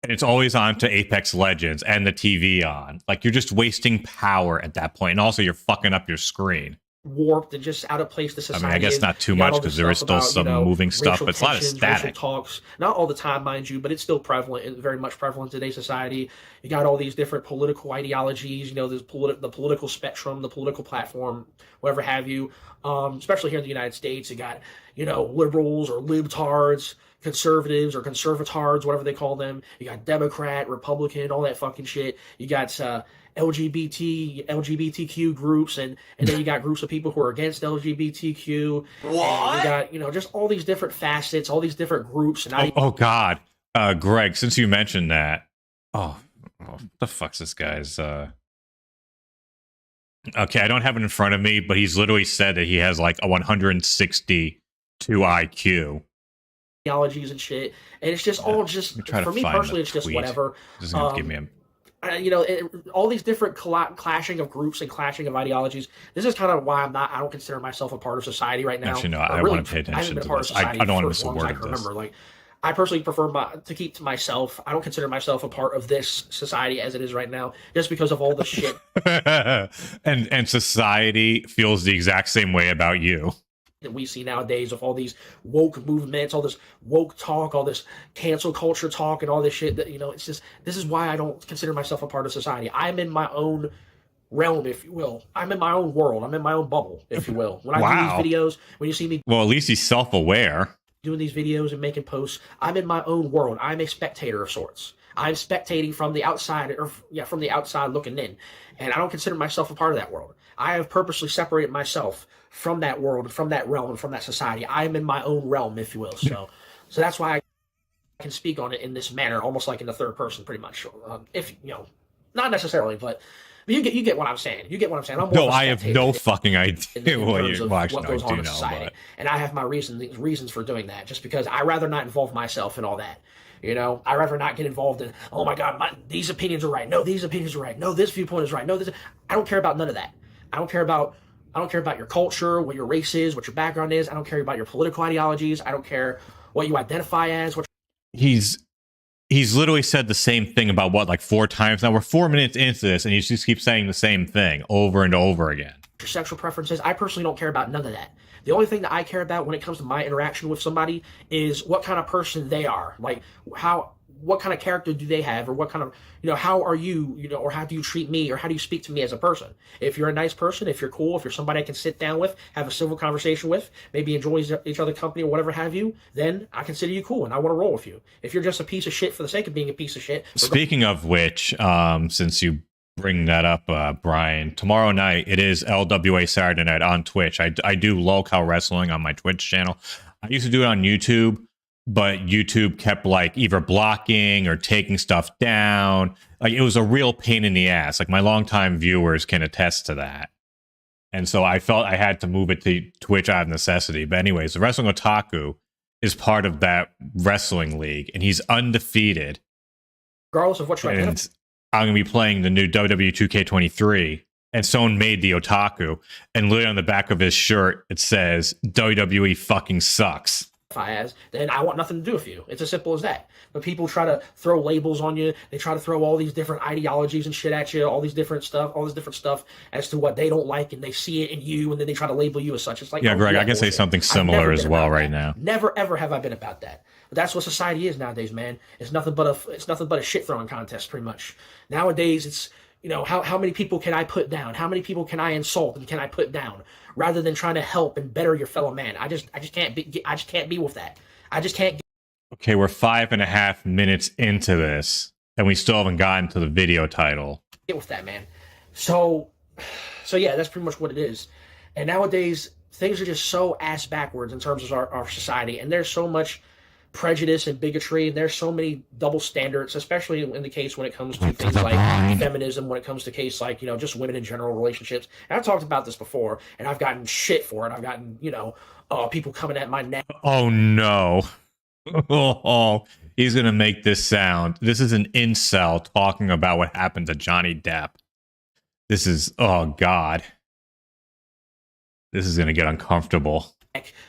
and it's always on to Apex Legends and the TV on. Like, you're just wasting power at that point, and also you're fucking up your screen.
Warped and just out of place to society.
I mean, I guess not too much because there is still some moving stuff, but it's a lot of static.
Racial talks, not all the time, mind you, but it's still prevalent and very much prevalent in today's society. You got all these different political ideologies, the political spectrum, the political platform, whatever have you. Especially here in the United States, you got, liberals or libtards, conservatives or conservatards, whatever they call them. You got Democrat, Republican, all that fucking shit. You got LGBTQ groups, and then you got groups of people who are against LGBTQ.
What?
And you got, just all these different facets, all these different groups. And
oh God. Greg, since you mentioned that, what the fuck's this guy's, okay, I don't have it in front of me, but he's literally said that he has like a 162 IQ.
Ideologies and shit. And it's just all just, for me personally, it's just whatever.
This is going to give me a...
all these different clashing of groups and clashing of ideologies. This is kind of why I don't consider myself a part of society right now.
Actually, no, I want to pay attention to this. I don't want to miss a word of this.
Like, I personally prefer to keep to myself. I don't consider myself a part of this society as it is right now, just because of all the shit.
and society feels the exact same way about you.
That we see nowadays of all these woke movements, all this woke talk, all this cancel culture talk, and all this shit that, it's just, this is why I don't consider myself a part of society. I'm in my own realm, if you will. I'm in my own world. I'm in my own bubble, if you will. When I do these videos, when you see me...
Well, at least he's self-aware.
Doing these videos and making posts, I'm in my own world. I'm a spectator of sorts. I'm spectating from the outside, from the outside looking in, and I don't consider myself a part of that world. I have purposely separated myself from that world, from that realm, and from that society. I am in my own realm, if you will. So that's why I can speak on it in this manner, almost like in the third person, pretty much. If not necessarily, but you get what I'm saying. You get what I'm saying. I'm more
No,
of a
I have no
spectator
fucking idea
in
what
terms
you.
of
Well, actually,
what
no,
goes
I
on
do
in
know,
society,
but
and I have my reasons for doing that. Just because I rather not involve myself in all that. I rather not get involved in. Oh my God, these opinions are right. No, these opinions are right. No, this viewpoint is right. No, this. I don't care about none of that. I don't care about your culture, what your race is, what your background is. I don't care about your political ideologies. I don't care what you identify as.
he's literally said the same thing about what, like 4 times now. We're 4 minutes into this, and he just keeps saying the same thing over and over again.
Your sexual preferences. I personally don't care about none of that. The only thing that I care about when it comes to my interaction with somebody is what kind of person they are. Like what kind of character do they have, or what kind of, how are you, or how do you treat me, or how do you speak to me as a person? If you're a nice person, if you're cool, if you're somebody I can sit down with, have a civil conversation with, maybe enjoy each other's company or whatever have you, then I consider you cool and I want to roll with you. If you're just a piece of shit for the sake of being a piece of shit.
Speaking of which, since you bring that up, Brian, tomorrow night it is LWA Saturday night on Twitch. I do Lolcow Wrestling on my Twitch channel. I used to do it on YouTube, but YouTube kept like either blocking or taking stuff down. Like, it was a real pain in the ass. Like, my longtime viewers can attest to that. And so I felt I had to move it to Twitch out of necessity. But anyways, the Wrestling Otaku is part of that wrestling league, and he's undefeated.
Regardless of what you're
And I'm going to be playing the new WWE 2K23, and someone made the Otaku, and literally on the back of his shirt, it says, WWE fucking sucks.
as, then I want nothing to do with you. It's as simple as that. But people try to throw labels on you. They try to throw all these different ideologies and shit at you, all this different stuff as to what they don't like, and they see it in you, and then they try to label you as such. It's like,
yeah, Greg, I can say something similar as well right now.
Never ever have I been about that. But that's what society is nowadays, man. It's nothing but a shit throwing contest, pretty much. Nowadays, it's how many people can I put down? How many people can I insult and can I put down? Rather than trying to help and better your fellow man. I just can't be with that. I just can't.
Okay, we're 5.5 minutes into this, and we still haven't gotten to the video title.
Get with that, man. So yeah, that's pretty much what it is. And nowadays, things are just so ass backwards in terms of our society, and there's so much prejudice and bigotry, and there's so many double standards, especially in the case when it comes to things like feminism, when it comes to case like just women in general, relationships. And I've talked about this before, and I've gotten shit for it. I've gotten people coming at my neck.
Oh no. Oh, he's gonna make this sound. This is an incel talking about what happened to Johnny Depp. This is, oh god, this is gonna get uncomfortable.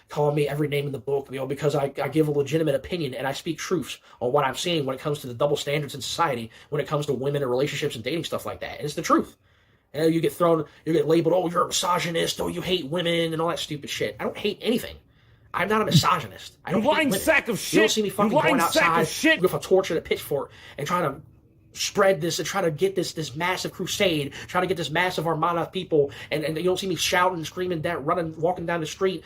Calling me every name in the book, because I give a legitimate opinion and I speak truths on what I'm seeing when it comes to the double standards in society, when it comes to women and relationships and dating, stuff like that. And it's the truth. And you get labeled, oh, you're a misogynist, oh, you hate women and all that stupid shit. I don't hate anything. I'm not a misogynist. I don't hate women.
Sack of shit.
You don't see me fucking going outside with a torch and a pitchfork and trying to spread this and try to get this massive crusade, try to get this massive armada of people, and you don't see me shouting and screaming down, walking down the street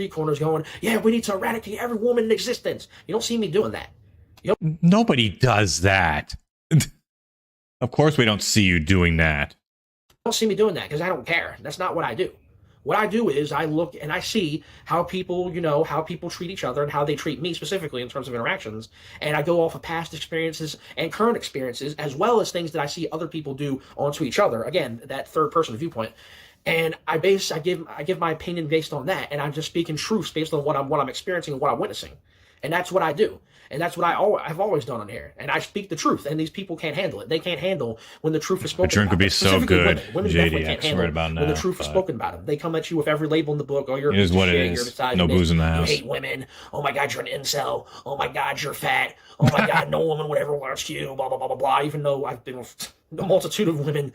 corners going, yeah, we need to eradicate every woman in existence. You don't see me doing that.
Nobody does that. Of course we don't see you doing that.
You don't see me doing that because I don't care. That's not what I do. What I do is I look and I see how people, how people treat each other and how they treat me specifically in terms of interactions. And I go off of past experiences and current experiences, as well as things that I see other people do onto each other. Again, that third person viewpoint. And I give my opinion based on that. And I'm just speaking truths based on what I'm experiencing and what I'm witnessing. And that's what I do. And that's what I've always done on here. And I speak the truth. And these people can't handle it. They can't handle when the truth is spoken about.
A drink would be so good.
Women definitely can't handle right about now, when the truth is spoken about them. They come at you with every label in the book. Oh, you're a piece of shit. You're beside
no booze in the house.
You hate women. Oh my God, you're an incel. Oh my God, you're fat. Oh my God, no woman would ever watch you. Blah, blah, blah, blah, blah. Even though I've been with a multitude of women.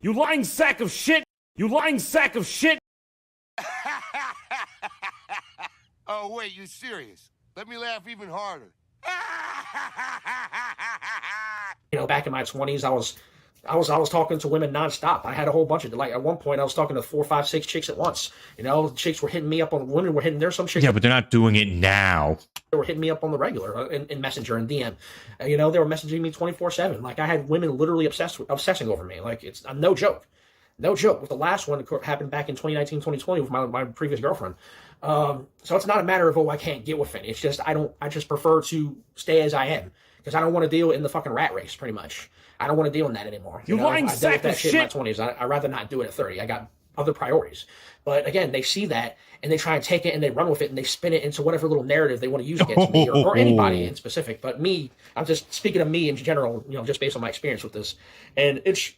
You lying sack of shit. You lying sack of shit.
Oh, wait, you serious? Let me laugh even harder.
Back in my 20s, I was I was talking to women nonstop. I had a whole bunch of, like, at one point I was talking to 4, 5, 6 chicks at once. You know, chicks were hitting me up on, women were hitting, there's some chicks.
Yeah, but they're not doing it now.
They were hitting me up on the regular in Messenger and DM. You know, they were messaging me 24/7. Like, I had women literally obsessing over me. Like, it's no joke. No joke. With the last one, it happened back in 2019, 2020 with my previous girlfriend. So it's not a matter of, oh, I can't get with it. It's just, I just prefer to stay as I am. Because I don't want to deal in the fucking rat race, pretty much. I don't want to deal in that anymore.
You lying sack of shit!
In my 20s. I'd rather not do it at 30. I got other priorities. But again, they see that, and they try and take it, and they run with it, and they spin it into whatever little narrative they want to use against me, or anybody in specific. But me, I'm just speaking of me in general, you know, just based on my experience with this. And it's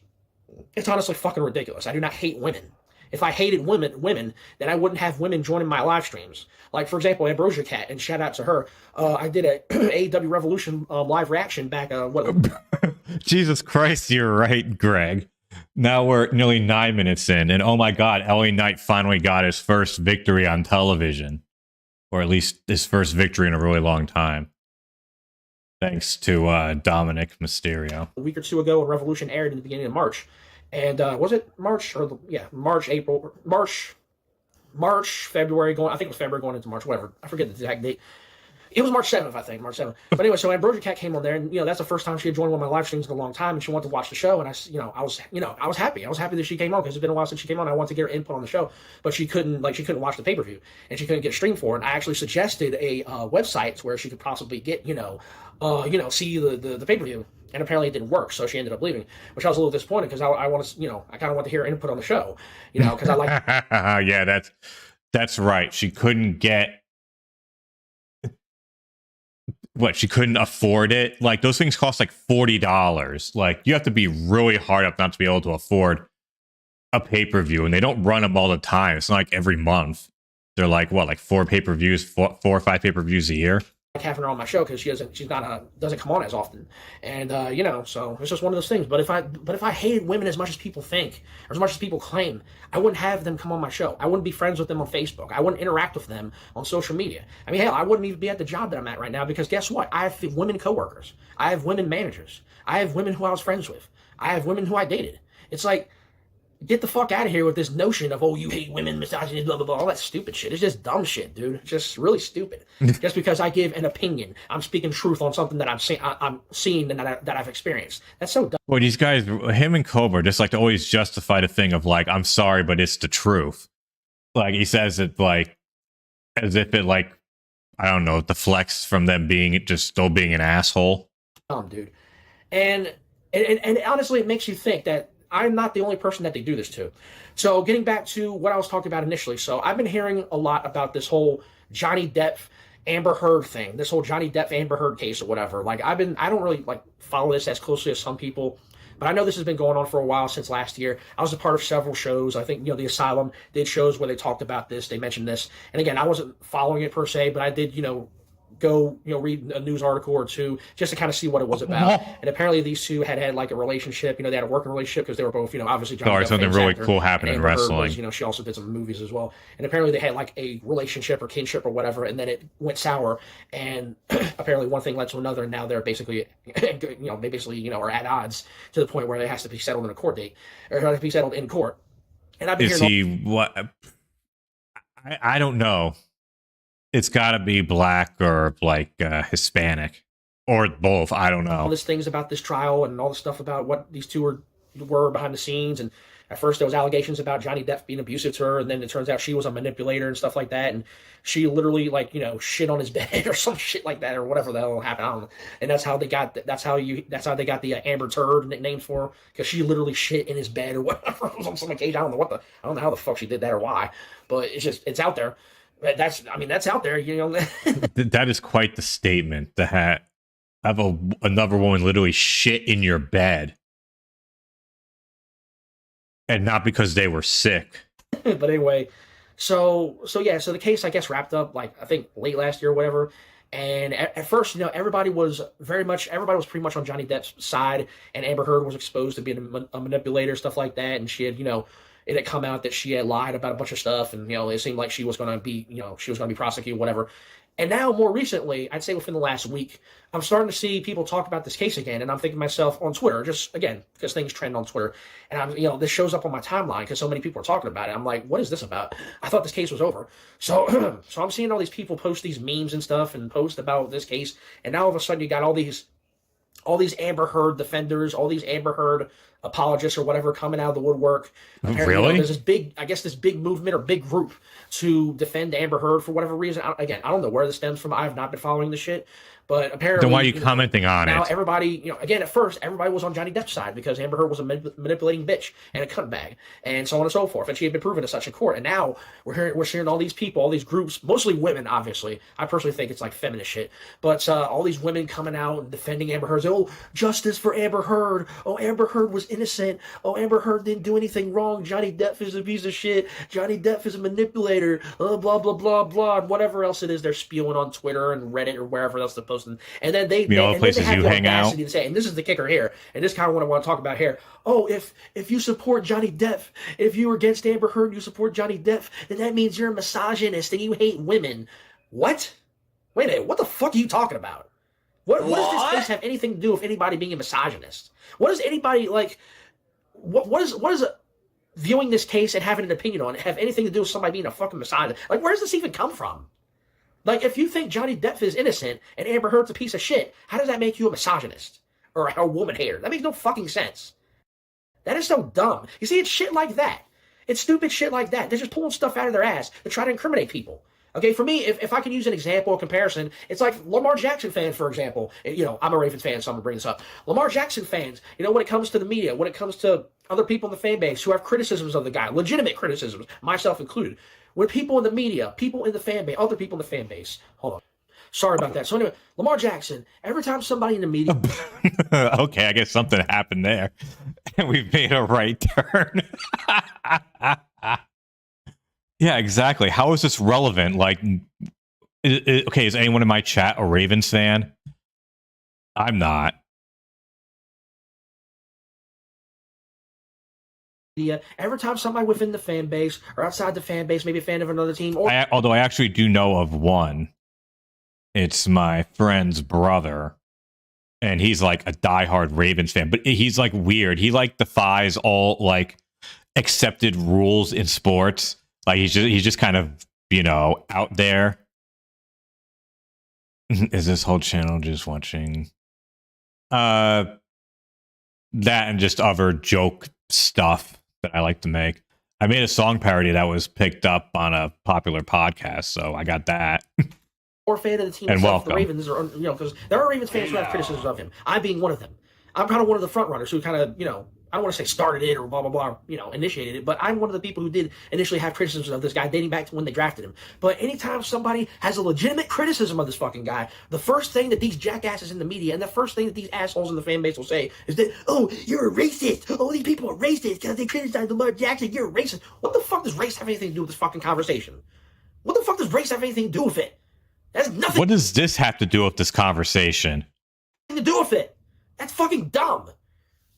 honestly fucking ridiculous. I do not hate women. If I hated women, then I wouldn't have women joining my live streams. Like, for example, Ambrosia Cat, and shout out to her. I did a AEW Revolution live reaction back.
Jesus Christ, you're right, Greg. Now we're nearly 9 minutes in, and oh my God, LA Knight finally got his first victory on television, or at least his first victory in a really long time, thanks to Dominic Mysterio.
A week or two ago, when Revolution aired in the beginning of March. And was it March March, February going? I think it was February going into March, whatever. I forget the exact date. It was March 7th, I think, March 7th. But anyway, so Ambrosia Cat came on there, and, you know, that's the first time she had joined one of my live streams in a long time, and she wanted to watch the show, and I was happy. I was happy that she came on, because it's been a while since she came on. I wanted to get her input on the show, but she couldn't watch the pay-per-view, and she couldn't get streamed for it. And I actually suggested a website where she could possibly get, see the pay-per-view. And apparently it didn't work, so she ended up leaving, which I was a little disappointed, because I want to, I kind of want to hear her input on the show, because I like.
Yeah, that's right. She couldn't get what, she couldn't afford it. Like, those things cost like $40. Like, you have to be really hard up not to be able to afford a pay-per-view, and they don't run them all the time. It's not like every month. They're like, what, like 4 pay-per-views, 4 or 5 pay-per-views a year?
Like having her on my show, because doesn't come on as often, and so it's just one of those things. But if I hated women as much as people think, or as much as people claim, I wouldn't have them come on my show. I wouldn't be friends with them on Facebook. I wouldn't interact with them on social media. I mean, hell, I wouldn't even be at the job that I'm at right now, because guess what? I have women coworkers. I have women managers. I have women who I was friends with. I have women who I dated. It's like, get the fuck out of here with this notion of, oh, you hate women, misogyny, blah, blah, blah, all that stupid shit. It's just dumb shit, dude. It's just really stupid. Just because I give an opinion, I'm speaking truth on something that I'm seeing and that I've experienced. That's so dumb.
Well, these guys, him and Cobra, just like to always justify the thing of, like, I'm sorry, but it's the truth. Like, he says it, like, as if it, like, I don't know, deflects from them just still being an asshole.
Dude. And honestly, it makes you think that I'm not the only person that they do this to. So getting back to what I was talking about initially. So I've been hearing a lot about this whole Johnny Depp Amber Heard thing, this whole Johnny Depp Amber Heard case or whatever. Like, I don't really like follow this as closely as some people, but I know this has been going on for a while, since last year. I was a part of several shows. I think, the Asylum did shows where they talked about this. They mentioned this. And again, I wasn't following it per se, but I did, go read a news article or two just to kind of see what it was about. And apparently these two had like a relationship. They had a working relationship, because they were both, obviously Johnny Depp,
something really
actor,
cool happened in wrestling.
Was, she also did some movies as well. And apparently they had like a relationship or kinship or whatever, and then it went sour, and apparently one thing led to another, and now they're basically are at odds to the point where it has to be settled in a court date, or has to be settled in court. And I've been
I don't know. It's got to be black or like Hispanic, or both. I don't know.
All these things about this trial and all the stuff about what these two were behind the scenes. And at first there was allegations about Johnny Depp being abusive to her, and then it turns out she was a manipulator and stuff like that. And she literally shit on his bed or some shit like that, or whatever the hell happened. I don't know. And that's how they got they got the Amber Turd nickname for her, because she literally shit in his bed or whatever on some occasion. I don't know how the fuck she did that or why, but it's out there. That's out there,
That is quite the statement, to have another woman literally shit in your bed, and not because they were sick.
But anyway, so the case, I guess, wrapped up, like, I think late last year or whatever. And at first, everybody was pretty much on Johnny Depp's side, and Amber Heard was exposed to being a manipulator, stuff like that, and she had, it had come out that she had lied about a bunch of stuff, and it seemed like she was going to be prosecuted, whatever. And now, more recently, I'd say within the last week, I'm starting to see people talk about this case again, and I'm thinking to myself on Twitter, just again, because things trend on Twitter, and this shows up on my timeline because so many people are talking about it. I'm like, what is this about? I thought this case was over. So, so I'm seeing all these people post these memes and stuff and post about this case, and now all of a sudden you got all these Amber Heard defenders, all these Amber Heard apologists or whatever coming out of the woodwork. Apparently,
Really?
There's this big movement or big group to defend Amber Heard for whatever reason. I don't know where this stems from. I have not been following the shit. But apparently,
then why are you commenting on
now
it?
everybody, again, at first, everybody was on Johnny Depp's side because Amber Heard was a manipulating bitch and a cuntbag and so on and so forth. And she had been proven as such in court. And now we're hearing all these people, all these groups, mostly women, obviously. I personally think it's like feminist shit. But all these women coming out and defending Amber Heard. Oh, justice for Amber Heard. Oh, Amber Heard was innocent. Oh, Amber Heard didn't do anything wrong. Johnny Depp is a piece of shit. Johnny Depp is a manipulator. Blah, blah, blah, blah, and whatever else it is they're spewing on Twitter and Reddit or wherever else they're posting. And then they
places
have
you
the
hang out.
audacity to say, and this is the kicker here, and this kind of what I want to talk about here. Oh, if you support Johnny Depp, if you're against Amber Heard and you support Johnny Depp, then that means you're a misogynist and you hate women. What? Wait a minute, what the fuck are you talking about? What does this case have anything to do with anybody being a misogynist? What does anybody, like, what is viewing this case and having an opinion on it have anything to do with somebody being a fucking misogynist? Like, where does this even come from? Like, if you think Johnny Depp is innocent and Amber Heard's a piece of shit, how does that make you a misogynist? Or a woman hater? That makes no fucking sense. That is so dumb. You see, it's shit like that. It's stupid shit like that. They're just pulling stuff out of their ass to try to incriminate people. Okay, for me, if I can use an example, a comparison, it's like Lamar Jackson fans, for example. I'm a Ravens fan, so I'm going to bring this up. Lamar Jackson fans, when it comes to the media, when it comes to other people in the fan base who have criticisms of the guy, legitimate criticisms, myself included, when people in the media, people in the fan base, other people in the fan base, hold on. Sorry about that. So anyway, Lamar Jackson, every time somebody in the media...
Okay, I guess something happened there. We've made a right turn. Yeah, exactly. How is this relevant? Like, okay, is anyone in my chat a Ravens fan? I'm not.
Every time somebody within the fan base or outside the fan base, maybe a fan of another team, or
Although I actually do know of one. It's my friend's brother, and he's like a diehard Ravens fan, but he's like weird. He like defies all like accepted rules in sports. Like he's just kind of, out there. Is this whole channel just watching that and just other joke stuff that I like to make? I made a song parody that was picked up on a popular podcast, so I got that.
or fan of the team
And
itself, the
welcome.
Ravens, or because there are Ravens fans who have criticisms of him. I being one of them. I'm kind of one of the front runners who kind of, I don't want to say started it or blah, blah, blah, initiated it, but I'm one of the people who did initially have criticisms of this guy dating back to when they drafted him. But anytime somebody has a legitimate criticism of this fucking guy, the first thing that these jackasses in the media and the first thing that these assholes in the fan base will say is that, oh, you're a racist. Oh, these people are racist because they criticize Lamar Jackson. You're a racist. What the fuck does race have anything to do with this fucking conversation? What the fuck does race have anything to do with it? That has nothing
What does this have to do with this conversation?
to do with it. That's fucking dumb.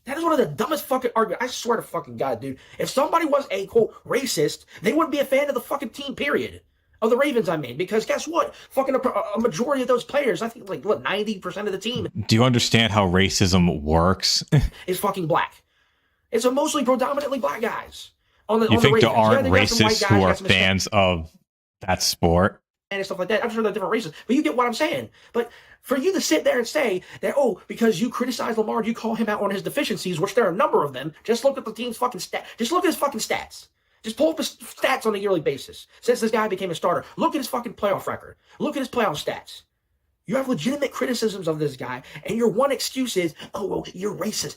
That is one of the dumbest fucking arguments. I swear to fucking God, dude. If somebody was a, quote, racist, they wouldn't be a fan of the fucking team, period. Of the Ravens, I mean. Because guess what? Fucking a majority of those players, I think like, 90% of the team
Do you understand how racism works?
is fucking black. It's a mostly predominantly black guys.
You think there aren't
they got some white
racists
guys,
who
got
are
some Hispanic
fans of that sport?
and stuff like that. I'm sure they're different races, but you get what I'm saying. But for you to sit there and say that, oh, because you criticize Lamar, you call him out on his deficiencies, which there are a number of them. Just look at the team's fucking stats. Just look at his fucking stats. Just pull up his stats on a yearly basis since this guy became a starter. Look at his fucking playoff record. Look at his playoff stats. You have legitimate criticisms of this guy, and your one excuse is, oh, well, you're racist.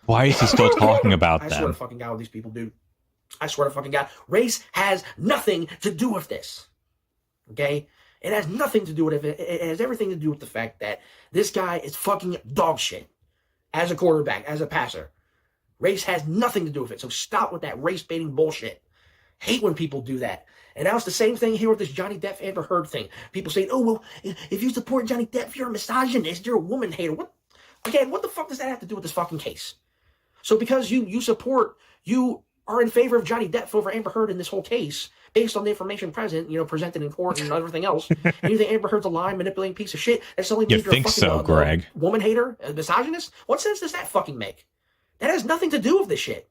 Why is he still talking about
I swear to
them?
fucking God with these people, dude. I swear to fucking God. Race has nothing to do with this. Okay? It has nothing to do with it. It has everything to do with the fact that this guy is fucking dog shit as a quarterback, as a passer. Race has nothing to do with it. So stop with that race-baiting bullshit. Hate when people do that. And now it's the same thing here with this Johnny Depp Amber Heard thing. People saying, oh, well, if you support Johnny Depp, you're a misogynist, you're a woman hater. What the fuck does that have to do with this fucking case? So because you are in favor of Johnny Depp over Amber Heard in this whole case, based on the information present, presented in court and everything else. And you think Amber Heard's a lying, manipulating piece of shit? That only means you're a fucking
Greg?
Woman hater, a misogynist? What sense does that fucking make? That has nothing to do with this shit.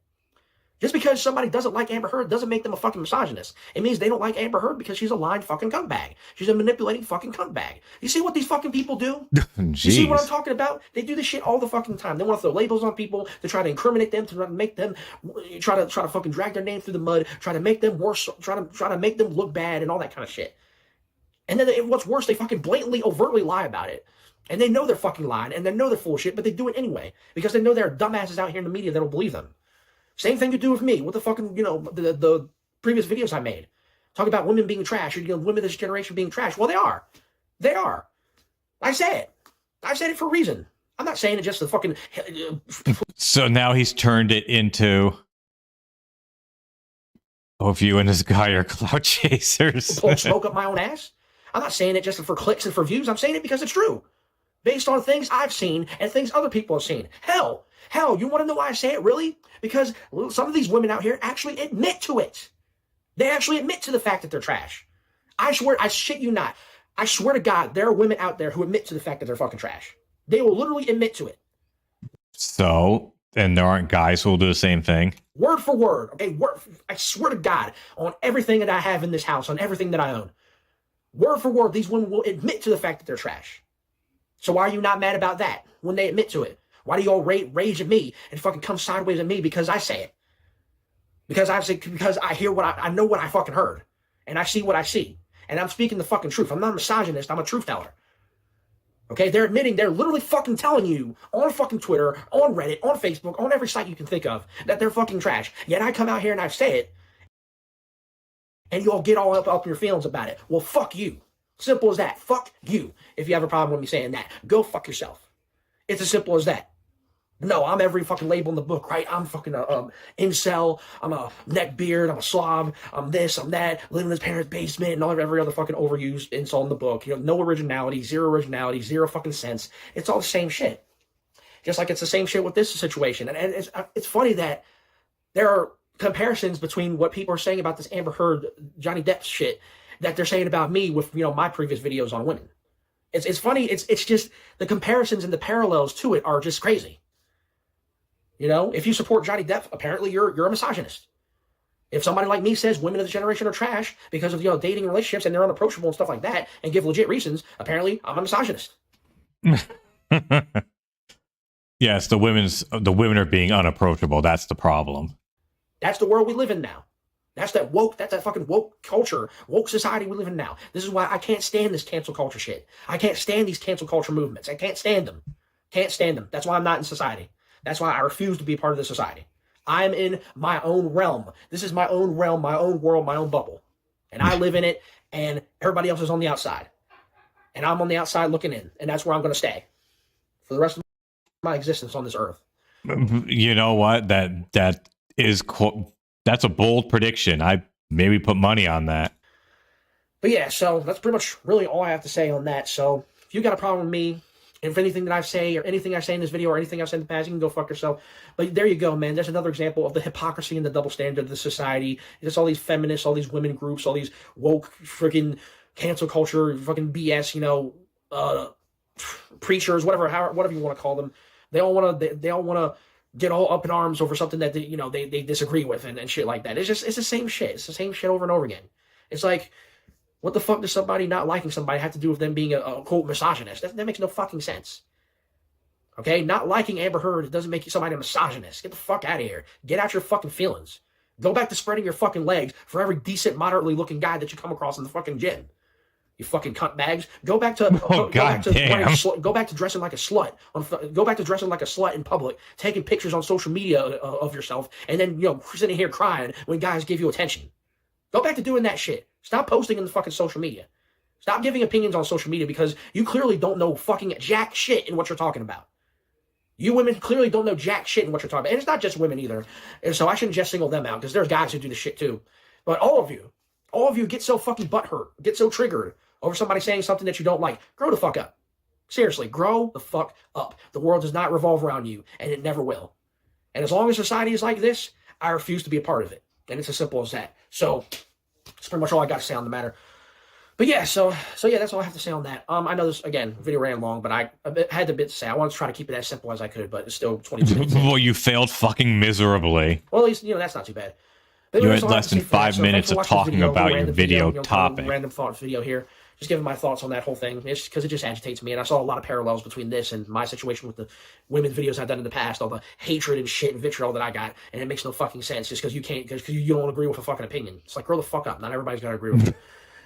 Just because somebody doesn't like Amber Heard doesn't make them a fucking misogynist. It means they don't like Amber Heard because she's a lying fucking cuntbag. She's a manipulating fucking cuntbag. You see what these fucking people do? You see what I'm talking about? They do this shit all the fucking time. They want to throw labels on people, to try to incriminate them, to make them, try to fucking drag their name through the mud, try to make them worse, try to make them look bad and all that kind of shit. And then what's worse, they fucking blatantly, overtly lie about it. And they know they're fucking lying, and they know they're full of shit, but they do it anyway because they know there are dumbasses out here in the media that don't believe them. Same thing you do with me, with the fucking, the previous videos I made. Talk about women being trash, or women of this generation being trash. Well, they are. They are. I say it. I said it for a reason. I'm not saying it just to fucking...
So now he's turned it into... Oh, if you and this guy are clout chasers.
Pull smoke up my own ass. I'm not saying it just for clicks and for views. I'm saying it because it's true. Based on things I've seen and things other people have seen. Hell, you want to know why I say it, really? Because some of these women out here actually admit to it. They actually admit to the fact that they're trash. I swear, I shit you not. I swear to God, there are women out there who admit to the fact that they're fucking trash. They will literally admit to it.
So, and there aren't guys who will do the same thing?
Word for word. Okay, I swear to God, on everything that I have in this house, on everything that I own. Word for word, these women will admit to the fact that they're trash. So why are you not mad about that when they admit to it? Why do you all rage at me and fucking come sideways at me because I say it? Because I hear I know what I fucking heard. And I see what I see. And I'm speaking the fucking truth. I'm not a misogynist. I'm a truth teller. Okay? They're admitting, they're literally fucking telling you on fucking Twitter, on Reddit, on Facebook, on every site you can think of that they're fucking trash. Yet I come out here and I say it. And you all get all up in your feelings about it. Well, fuck you. Simple as that. Fuck you. If you have a problem with me saying that, go fuck yourself. It's as simple as that. No, I'm every fucking label in the book, right? I'm fucking incel. I'm a neckbeard. I'm a slob. I'm this. I'm that. Living in his parents' basement and every other fucking overused insult in the book. No originality, zero fucking sense. It's all the same shit. Just like it's the same shit with this situation. And it's funny that there are comparisons between what people are saying about this Amber Heard, Johnny Depp shit that they're saying about me with, my previous videos on women. It's funny. It's just the comparisons and the parallels to it are just crazy. If you support Johnny Depp, apparently you're a misogynist. If somebody like me says women of the generation are trash because of dating relationships and they're unapproachable and stuff like that, and give legit reasons, apparently I'm a misogynist.
Yes, the women are being unapproachable. That's the problem.
That's the world we live in now. That's that fucking woke culture, woke society we live in now. This is why I can't stand this cancel culture shit. I can't stand these cancel culture movements. I can't stand them. Can't stand them. That's why I'm not in society. That's why I refuse to be a part of the society. I'm in my own realm. This is my own realm, my own world, my own bubble. And I live in it, and everybody else is on the outside. And I'm on the outside looking in, and that's where I'm going to stay for the rest of my existence on this earth.
You know what? That's a bold prediction. I maybe put money on that.
But yeah, so that's pretty much really all I have to say on that. So if you got a problem with me, if anything that I say or anything I say in this video or anything I've said in the past, you can go fuck yourself. But there you go, man. There's another example of the hypocrisy and the double standard of the society. Just all these feminists, all these women groups, all these woke freaking cancel culture, fucking BS, preachers, whatever you want to call them. They all want to get all up in arms over something that they disagree with and shit like that. It's the same shit. It's the same shit over and over again. It's like, what the fuck does somebody not liking somebody have to do with them being a quote misogynist? That makes no fucking sense. Okay? Not liking Amber Heard doesn't make you somebody a misogynist. Get the fuck out of here. Get out your fucking feelings. Go back to spreading your fucking legs for every decent, moderately looking guy that you come across in the fucking gym. You fucking cunt bags. Go back to dressing like a slut. Go back to dressing like a slut in public, taking pictures on social media of yourself, and then sitting here crying when guys give you attention. Go back to doing that shit. Stop posting in the fucking social media. Stop giving opinions on social media because you clearly don't know fucking jack shit in what you're talking about. You women clearly don't know jack shit in what you're talking about. And it's not just women either. And so I shouldn't just single them out because there's guys who do this shit too. But all of you get so fucking butthurt, get so triggered over somebody saying something that you don't like. Grow the fuck up. Seriously, grow the fuck up. The world does not revolve around you, and it never will. And as long as society is like this, I refuse to be a part of it. And it's as simple as that. So, That's pretty much all I got to say on the matter. But yeah, so yeah, that's all I have to say on that. I know this, again, video ran long, but I had a bit to say. I wanted to try to keep it as simple as I could, but it's still 22 minutes.
Well, you failed fucking miserably.
Well, at least, that's not too bad. But
You
anyway,
had
that's all I have
less
to say
than
for that.
5
So
minutes
thanks for
of
watching this
talking about your
random
video
kind of
topic.
Random thought video here. Just giving my thoughts on that whole thing. It's because it just agitates me, and I saw a lot of parallels between this and my situation with the women videos I've done in the past, all the hatred and shit and vitriol that I got, and it makes no fucking sense just because you don't agree with a fucking opinion. It's like, grow the fuck up. Not everybody's got to agree with you.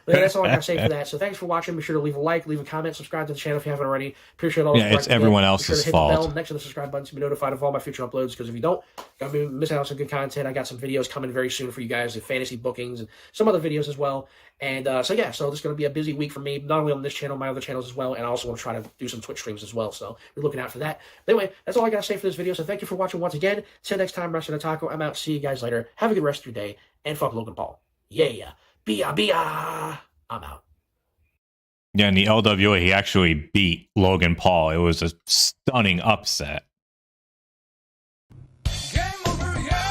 But that's all I got to say for that. So thanks for watching. Be sure to leave a like, leave a comment, subscribe to the channel if you haven't already. Appreciate all the
Yeah, it's everyone else's
Be sure to hit
fault.
the bell next to the subscribe button to be notified of all my future uploads, because if you don't, you're going to be missing out on some good content. I got some videos coming very soon for you guys, the fantasy bookings and some other videos as well. And so this is going to be a busy week for me, not only on this channel, my other channels as well, and I also want to try to do some Twitch streams as well, so be looking out for that. But anyway, that's all I got to say for this video, so thank you for watching once again. Till next time, Wrestling Otaku, I'm out. See you guys later. Have a good rest of your day, and fuck Logan Paul. Yeah. Bia. I'm out.
Yeah, in the LWA, he actually beat Logan Paul. It was a stunning upset.
Game over, yeah!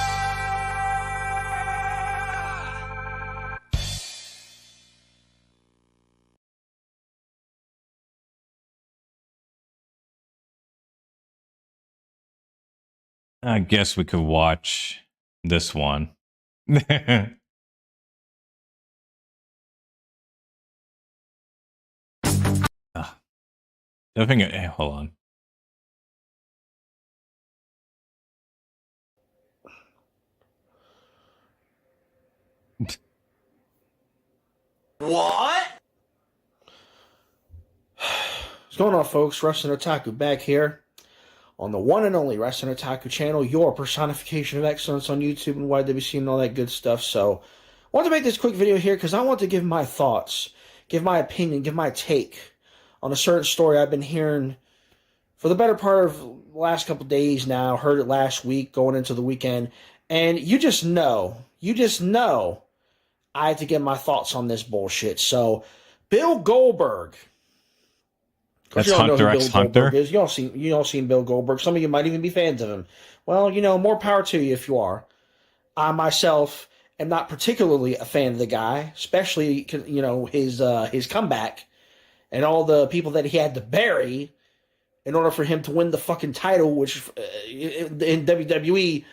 I guess we could watch this one. I think hold on.
What?
What's going on, folks? Wrestling Otaku back here on the one and only Wrestling Otaku channel, your personification of excellence on YouTube and YWC and all that good stuff. So, I wanted to make this quick video here because I want to give my thoughts, give my opinion, give my take on a certain story I've been hearing for the better part of the last couple days now. Heard it last week, going into the weekend, and you just know, I had to get my thoughts on this bullshit. So, Bill Goldberg.
That's Hunter x Hunter.
You all seen Bill Goldberg. Some of you might even be fans of him. Well, more power to you if you are. I myself am not particularly a fan of the guy, especially his comeback and all the people that he had to bury in order for him to win the fucking title, which in WWE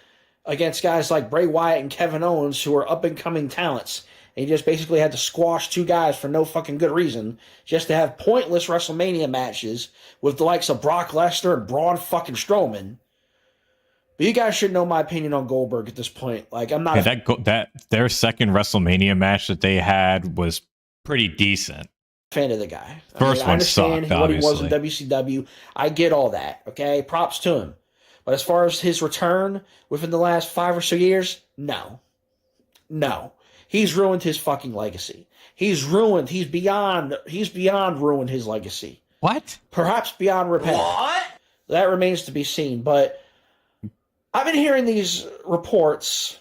against guys like Bray Wyatt and Kevin Owens, who are up and coming talents. And he just basically had to squash two guys for no fucking good reason, just to have pointless WrestleMania matches with the likes of Brock Lesnar and Braun fucking Strowman. But you guys should know my opinion on Goldberg at this point. Like, I'm not
that their second WrestleMania match that they had was pretty decent.
Fan of the guy.
First one
understand
sucked,
what he was in
obviously.
WCW. I get all that. Okay, props to him. But as far as his return within the last 5 or so years, no. He's ruined his fucking legacy. He's beyond ruined his legacy.
What?
Perhaps beyond repair.
What?
That remains to be seen. But I've been hearing these reports,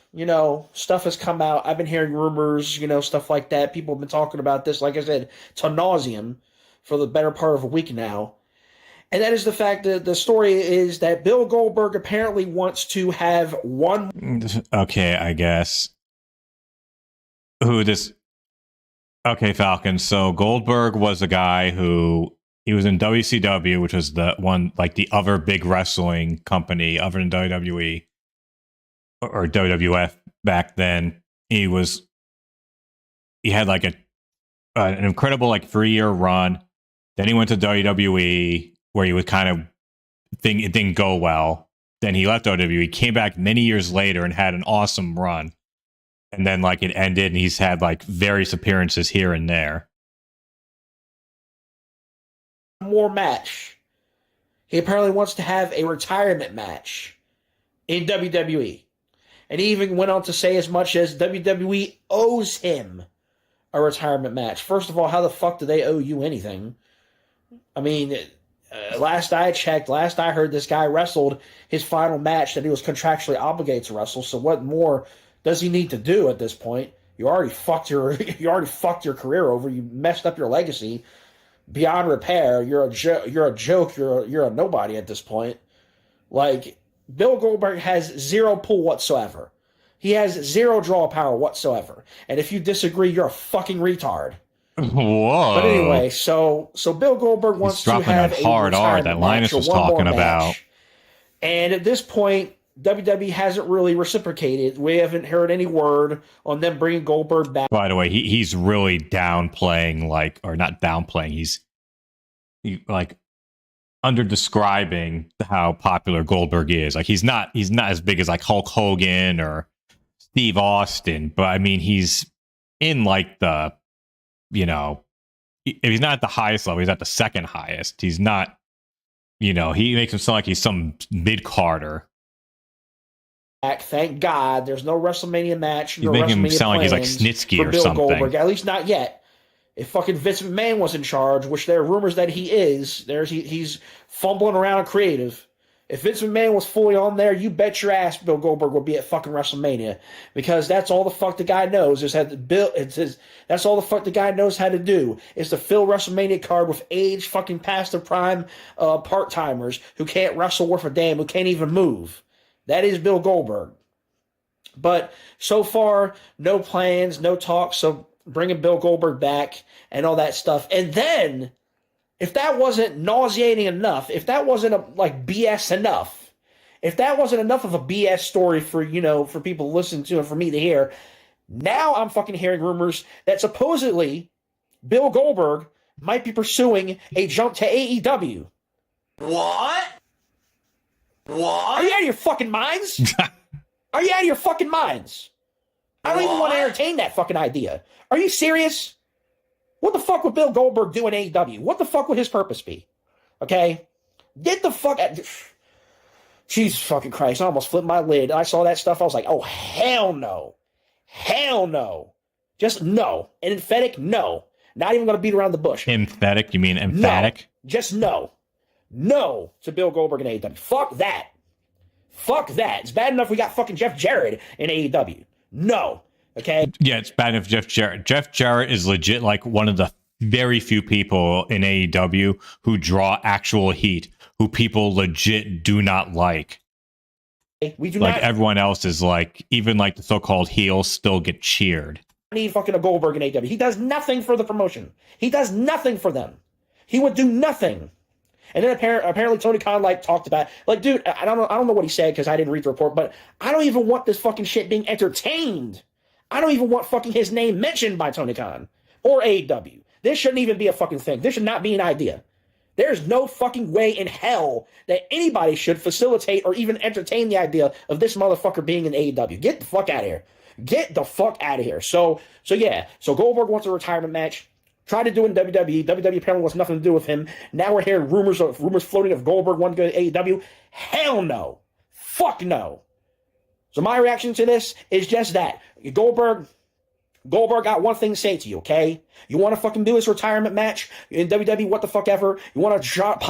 stuff has come out. I've been hearing rumors, stuff like that. People have been talking about this, like I said, to nauseum for the better part of a week now. And that is the fact that the story is that Bill Goldberg apparently wants to have one.
Okay, I guess. Okay, Falcon. So Goldberg was a guy who he was in WCW, which was the one, like the other big wrestling company other than WWE or WWF back then. He had like an incredible 3-year run. Then he went to WWE where he was it didn't go well. Then he left WWE, came back many years later and had an awesome run. And then it ended and he's had various appearances here and there.
More match. He apparently wants to have a retirement match in WWE. And he even went on to say as much as WWE owes him a retirement match. First of all, how the fuck do they owe you anything? I mean, last I checked, last I heard, this guy wrestled his final match that he was contractually obligated to wrestle. So what more does he need to do at this point? You already fucked your career over. You messed up your legacy beyond repair. You're a joke. You're a nobody at this point. Bill Goldberg has zero pull whatsoever. He has zero draw power whatsoever. And if you disagree, you're a fucking retard.
Whoa.
But anyway, so Bill Goldberg wants to have
a hard R that Linus was talking about.
And at this point, WWE hasn't really reciprocated. We haven't heard any word on them bringing Goldberg back.
By the way, he's really downplaying, like, or not downplaying, he's like under describing how popular Goldberg is. Like, he's not as big as like Hulk Hogan or Steve Austin, but I mean, he's in like the, you know, if he's not at the highest level, he's at the second highest. He's not, you know, he makes him sound like he's some mid-carder.
Thank God there's no WrestleMania match.
He's making him sound like he's like Snitsky or
Bill
something.
Goldberg, at least not yet. If fucking Vince McMahon was in charge, which there are rumors that he is, he's fumbling around creative. If Vince McMahon was fully on there, you bet your ass Bill Goldberg would be at fucking WrestleMania, because that's all the fuck the guy knows is that's all the fuck the guy knows how to do is to fill WrestleMania card with age fucking past the prime part timers who can't wrestle worth a damn, who can't even move. That is Bill Goldberg. But so far, no plans, no talks. So bringing Bill Goldberg back and all that stuff, and then, if that wasn't nauseating enough, if that wasn't like BS enough, if that wasn't enough of a BS story for, you know, for people to listen to and for me to hear, now I'm fucking hearing rumors that supposedly Bill Goldberg might be pursuing a jump to AEW.
What?
Are you out of your fucking minds? Are you out of your fucking minds? I don't even want to entertain that fucking idea. Are you serious? What the fuck would Bill Goldberg do in AEW? What the fuck would his purpose be? Okay? Get the fuck out. Jesus fucking Christ. I almost flipped my lid. I saw that stuff. I was like, oh, hell no. Hell no. Just no. An emphatic no. Not even going to beat around the bush.
Emphatic? You mean emphatic?
No. Just no. No to Bill Goldberg in AEW. Fuck that. Fuck that. It's bad enough we got fucking Jeff Jarrett in AEW. No. Okay?
Yeah, it's bad enough Jeff Jarrett. Jeff Jarrett is legit like one of the very few people in AEW who draw actual heat, who people legit do not like.
We do
like
not
everyone else is like, even like the so-called heels still get cheered.
need fucking a Goldberg in AEW. He does nothing for the promotion. He does nothing for them. He would do nothing. And then apparently Tony Khan like talked about, like, dude, I don't know what he said because I didn't read the report, but I don't even want this fucking shit being entertained. I don't even want fucking his name mentioned by Tony Khan or AEW. This shouldn't even be a fucking thing. This should not be an idea. There's no fucking way in hell that anybody should facilitate or even entertain the idea of this motherfucker being in AEW. Get the fuck out of here. Get the fuck out of here. So yeah. So Goldberg wants a retirement match. Tried to do it in WWE. WWE apparently wants nothing to do with him. Now we're hearing rumors floating of Goldberg wanting to go to AEW. Hell no. Fuck no. So my reaction to this is just that. Goldberg got one thing to say to you, okay? You want to fucking do his retirement match in WWE, what the fuck ever? You want to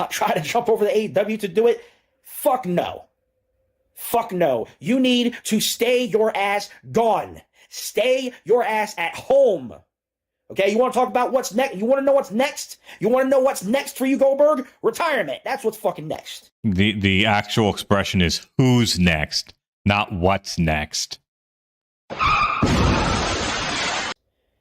try to jump over the AEW to do it? Fuck no. Fuck no. You need to stay your ass gone. Stay your ass at home. Okay, you want to talk about what's next? You want to know what's next? You want to know what's next for you, Goldberg? Retirement. That's what's fucking next.
The actual expression is who's next, not what's next.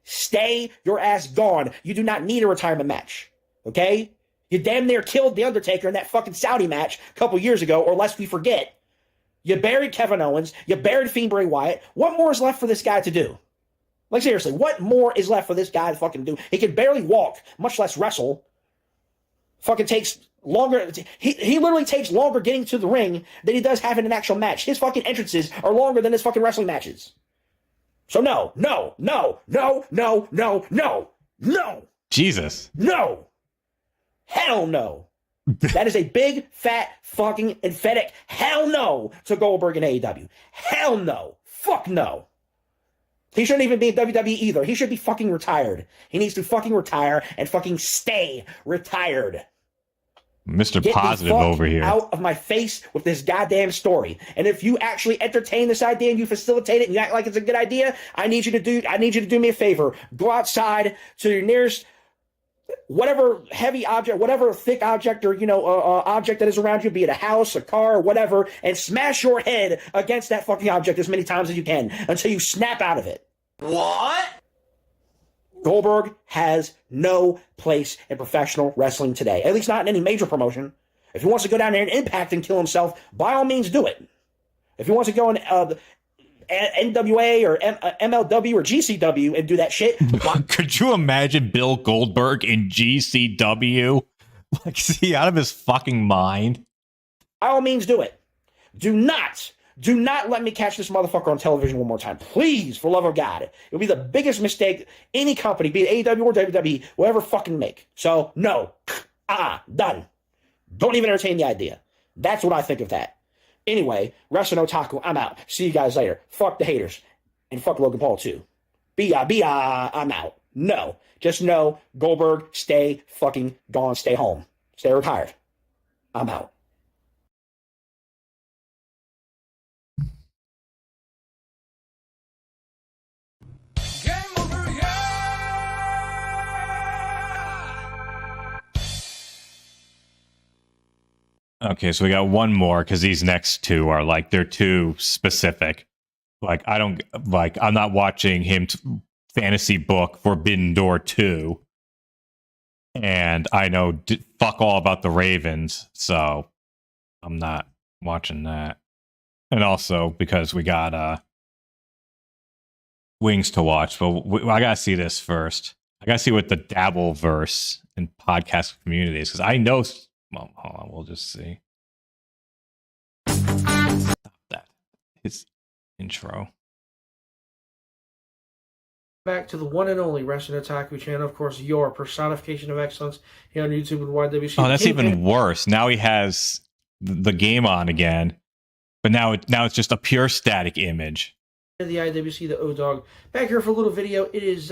Stay your ass gone. You do not need a retirement match. Okay? You damn near killed The Undertaker in that fucking Saudi match a couple years ago, or lest we forget. You buried Kevin Owens. You buried Fiend Bray Wyatt. What more is left for this guy to do? Like, seriously, what more is left for this guy to fucking do? He can barely walk, much less wrestle. Fucking takes longer. He literally takes longer getting to the ring than he does having an actual match. His fucking entrances are longer than his fucking wrestling matches. So no.
Jesus.
No. Hell no. That is a big, fat, fucking emphatic hell no to Goldberg and AEW. Hell no. Fuck no. He shouldn't even be in WWE either. He should be fucking retired. He needs to fucking retire and fucking stay retired.
Mr.
Get
Positive
the fuck
over here.
out of my face with this goddamn story. And if you actually entertain this idea and you facilitate it and you act like it's a good idea, I need you to do me a favor. Go outside to your nearest whatever heavy object, whatever thick object or, object that is around you, be it a house, a car, or whatever, and smash your head against that fucking object as many times as you can until you snap out of it.
What?
Goldberg has no place in professional wrestling today, at least not in any major promotion. If he wants to go down there and Impact and kill himself, by all means do it. If he wants to go in NWA or MLW or GCW and do that shit.
Could you imagine Bill Goldberg in GCW? Like, is he out of his fucking mind?
By all means, do it. Do not let me catch this motherfucker on television one more time. Please, for love of God. It would be the biggest mistake any company, be it AEW or WWE, will ever fucking make. So, no. Done. Don't even entertain the idea. That's what I think of that. Anyway, Wrestling Otaku, I'm out. See you guys later. Fuck the haters. And fuck Logan Paul, too. I'm out. No. Just know, Goldberg, stay fucking gone. Stay home. Stay retired. I'm out.
Okay, so we got one more because these next two are like, they're too specific. Like, I'm not watching him fantasy book Forbidden Door 2. And I know fuck all about the Ravens, so I'm not watching that. And also because we got Wings to watch, but I gotta see this first. I gotta see what the Dabbleverse and podcast community is, because I know. Well, hold on, we'll just see. Stop that. His intro.
Back to the one and only Wrestling Otaku channel, of course, your personification of excellence here on YouTube and YWC.
Oh, that's even worse. Now he has the game on again, but now it's just a pure static image.
The IWC, the O-Dog, back here for a little video. It is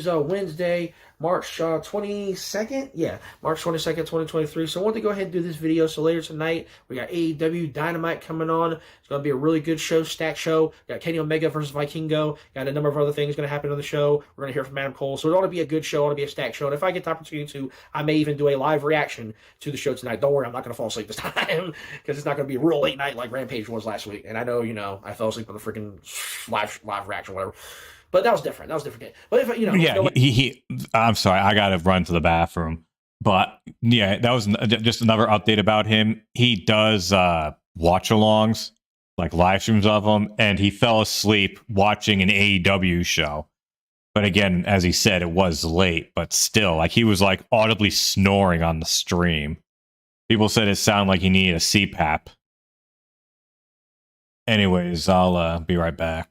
Wednesday, March 22nd. Yeah, March 22nd, 2023. So I want to go ahead and do this video. So later tonight, we got AEW Dynamite coming on. It's going to be a really good show, stack show. Got Kenny Omega versus Vikingo. Got a number of other things going to happen on the show. We're going to hear from Adam Cole. So it ought to be a good show. It ought to be a stack show. And if I get the opportunity to, I may even do a live reaction to the show tonight. Don't worry, I'm not going to fall asleep this time because it's not going to be a real late night like Rampage was last week. And I know, I fell asleep on the freaking live reaction, whatever. But that was different. But if
he I'm sorry, I gotta run to the bathroom. But yeah, that was just another update about him. He does watch-alongs, like live streams of them, and he fell asleep watching an AEW show. But again, as he said, it was late, but still, like he was like audibly snoring on the stream. People said it sounded like he needed a CPAP. Anyways, I'll be right back.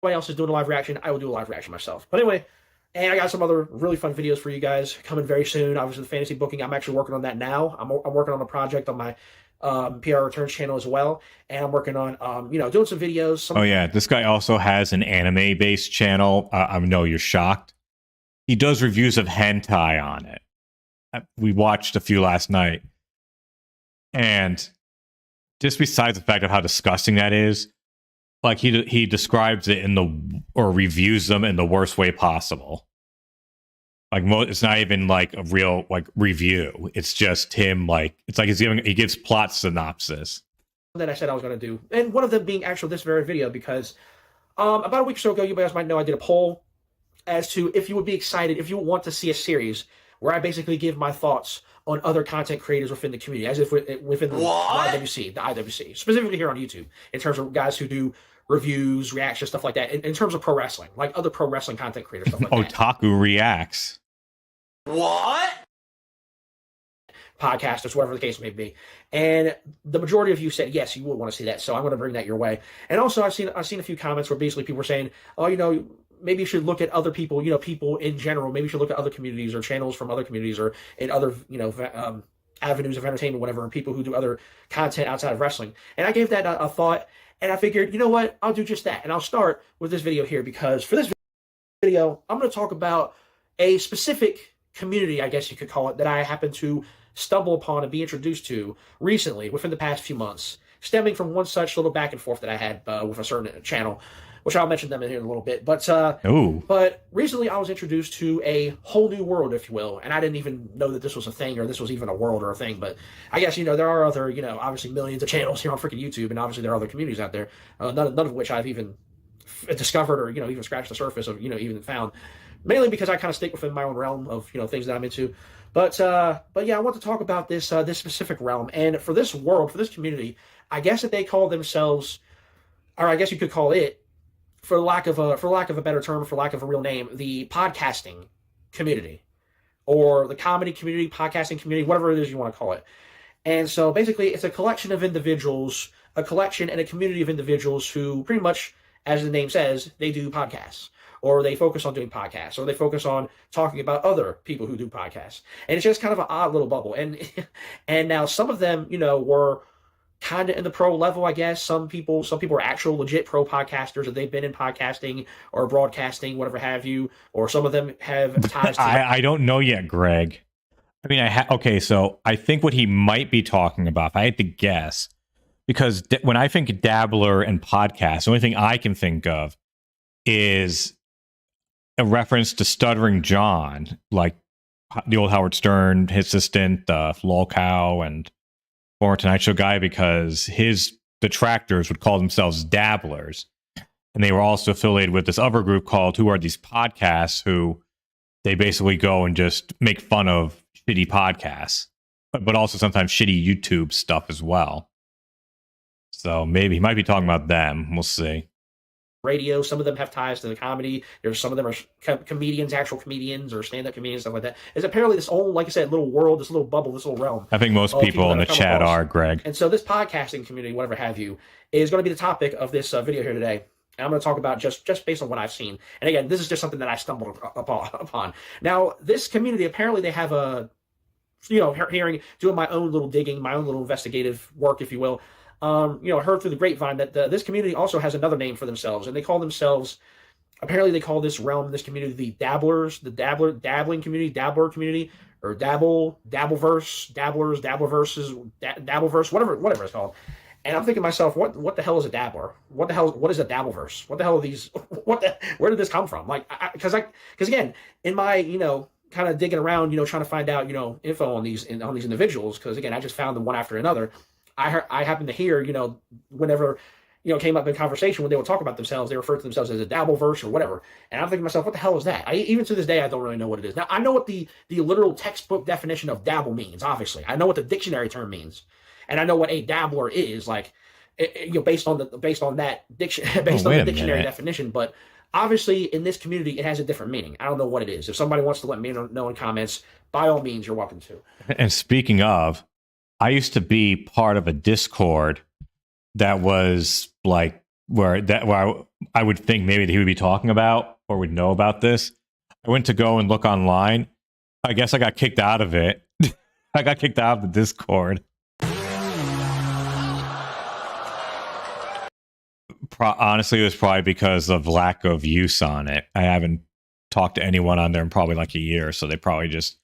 Everybody else is doing a live reaction, I will do a live reaction myself. But anyway, and I got some other really fun videos for you guys coming very soon. Obviously, the fantasy booking, I'm actually working on that now. I'm working on a project on my PR Returns channel as well, and I'm working on doing some videos.
Oh yeah, this guy also has an anime-based channel. I know you're shocked. He does reviews of hentai on it. we watched a few last night, and just besides the fact of how disgusting that is, like he describes it or reviews them in the worst way possible. Like it's not even like a real like review. It's just him like it's like he gives plot synopsis.
That I said I was going to do, and one of them being actually this very video, because about a week or so ago, you guys might know I did a poll as to if you would be excited, if you want to see a series where I basically give my thoughts on other content creators within the community, as if within the IWC, specifically here on YouTube, in terms of guys who do reviews, reactions, stuff like that, in terms of pro wrestling, like other pro wrestling content creators, stuff like that.
Otaku reacts.
What?
Podcasters, whatever the case may be. And the majority of you said, yes, you would want to see that, so I'm going to bring that your way. And also, I've seen a few comments where basically people were saying, oh, maybe you should look at other people, people in general. Maybe you should look at other communities or channels from other communities or in other, avenues of entertainment, whatever, and people who do other content outside of wrestling. And I gave that a thought, and I figured, you know what, I'll do just that. And I'll start with this video here, because for this video, I'm going to talk about a specific community, I guess you could call it, that I happen to stumble upon and be introduced to recently within the past few months, stemming from one such little back and forth that I had with a certain channel, which I'll mention them in here in a little bit. But recently I was introduced to a whole new world, if you will, and I didn't even know that this was a thing or this was even a world or a thing. But I guess, there are other, obviously millions of channels here on freaking YouTube, and obviously there are other communities out there, none of which I've even discovered or, even scratched the surface of, even found. Mainly because I kind of stick within my own realm of, things that I'm into. But yeah, I want to talk about this specific realm. And for this world, for this community, I guess that they call themselves, or I guess you could call it, for lack of a better term, for lack of a real name, the podcasting community, or the comedy community, podcasting community, whatever it is you want to call it. And so basically, it's a collection of individuals, a collection and a community of individuals who pretty much, as the name says, they do podcasts, or they focus on doing podcasts, or they focus on talking about other people who do podcasts. And it's just kind of an odd little bubble. And now some of them, were kind of in the pro level, I guess. Some people are actual legit pro podcasters, that they've been in podcasting or broadcasting, whatever have you, or some of them have ties to
I don't know yet, Greg. I mean, okay, so I think what he might be talking about, if I had to guess, because when I think dabbler and podcast, the only thing I can think of is a reference to Stuttering John, like the old Howard Stern, his assistant, Lolcow, and former Tonight Show guy, because his detractors would call themselves dabblers. And they were also affiliated with this other group called Who Are These Podcasts, who they basically go and just make fun of shitty podcasts, but also sometimes shitty YouTube stuff as well. So maybe he might be talking about them. We'll see.
Radio. Some of them have ties to the comedy. There's some of them are comedians, actual comedians, or stand-up comedians, stuff like that. It's apparently this whole, like I said, little world, this little bubble, this little realm.
I think most people in the chat are, Greg.
And so this podcasting community, whatever have you, is going to be the topic of this video here today. And I'm going to talk about just based on what I've seen. And again, this is just something that I stumbled upon. Now, this community, apparently they have a, doing my own little digging, my own little investigative work, if you will. Heard through the grapevine that this community also has another name for themselves, and they call themselves, apparently they call this realm, this community, the dabblers, the dabbling community, dabbler community, or dabbleverse, dabblers, dabbleverse, whatever it's called. And I'm thinking to myself, what the hell is a dabbler? What is a dabbleverse? What the hell are these? Where did this come from? Like, because again, in my, kind of digging around, trying to find out, info on these individuals, because again, I just found them one after another. I happen to hear, whenever, came up in conversation, when they would talk about themselves, they refer to themselves as a dabbleverse or whatever. And I'm thinking to myself, what the hell is that? Even to this day, I don't really know what it is. Now, I know what the literal textbook definition of dabble means, obviously. I know what the dictionary term means. And I know what a dabbler is, like, based on that dictionary definition. But obviously, in this community, it has a different meaning. I don't know what it is. If somebody wants to let me know in comments, by all means, you're welcome to.
And speaking of, I used to be part of a Discord that was like where I would think maybe that he would be talking about or would know about this. I went to go and look online. I guess I got kicked out of it. I got kicked out of the Discord. Honestly, it was probably because of lack of use on it. I haven't talked to anyone on there in probably like a year, so they probably just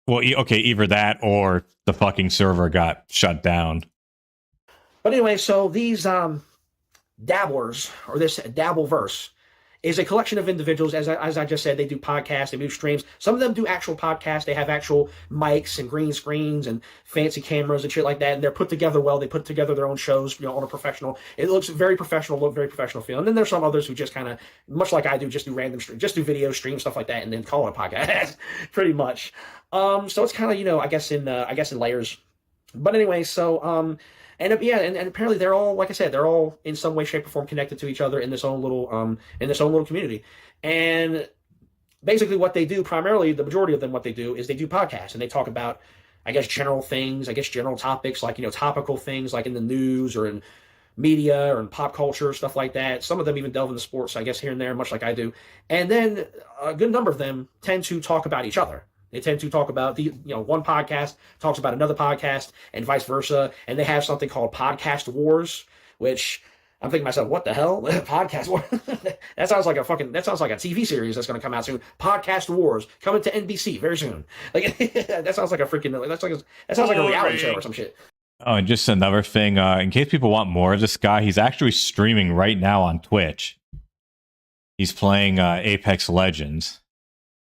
Well, okay, either that or the fucking server got shut down.
But anyway, so these dabblers, or this Dabbleverse, is a collection of individuals. As I just said, they do podcasts, they do streams. Some of them do actual podcasts. They have actual mics and green screens and fancy cameras and shit like that. And they're put together well. They put together their own shows, on a professional. It looks very professional, very professional feel. And then there's some others who just kind of, much like I do, just do random, just do video streams, stuff like that, and then call it a podcast, pretty much. So it's kind of, I guess in layers. But anyway, so and apparently they're all, like I said, they're all in some way, shape, or form connected to each other in this own little community. And basically, what they do primarily, the majority of them, what they do is they do podcasts and they talk about, I guess, general things, general topics like topical things like in the news or in media or in pop culture, stuff like that. Some of them even delve into sports, I guess, here and there, much like I do. And then a good number of them tend to talk about each other. They tend to talk about one podcast talks about another podcast and vice versa. And they have something called Podcast Wars, which I'm thinking to myself, what the hell? Podcast Wars? That sounds like a TV series that's going to come out soon. Podcast Wars coming to NBC very soon. Like that sounds like a reality show or some shit.
Oh, and just another thing, in case people want more of this guy, he's actually streaming right now on Twitch. He's playing Apex Legends.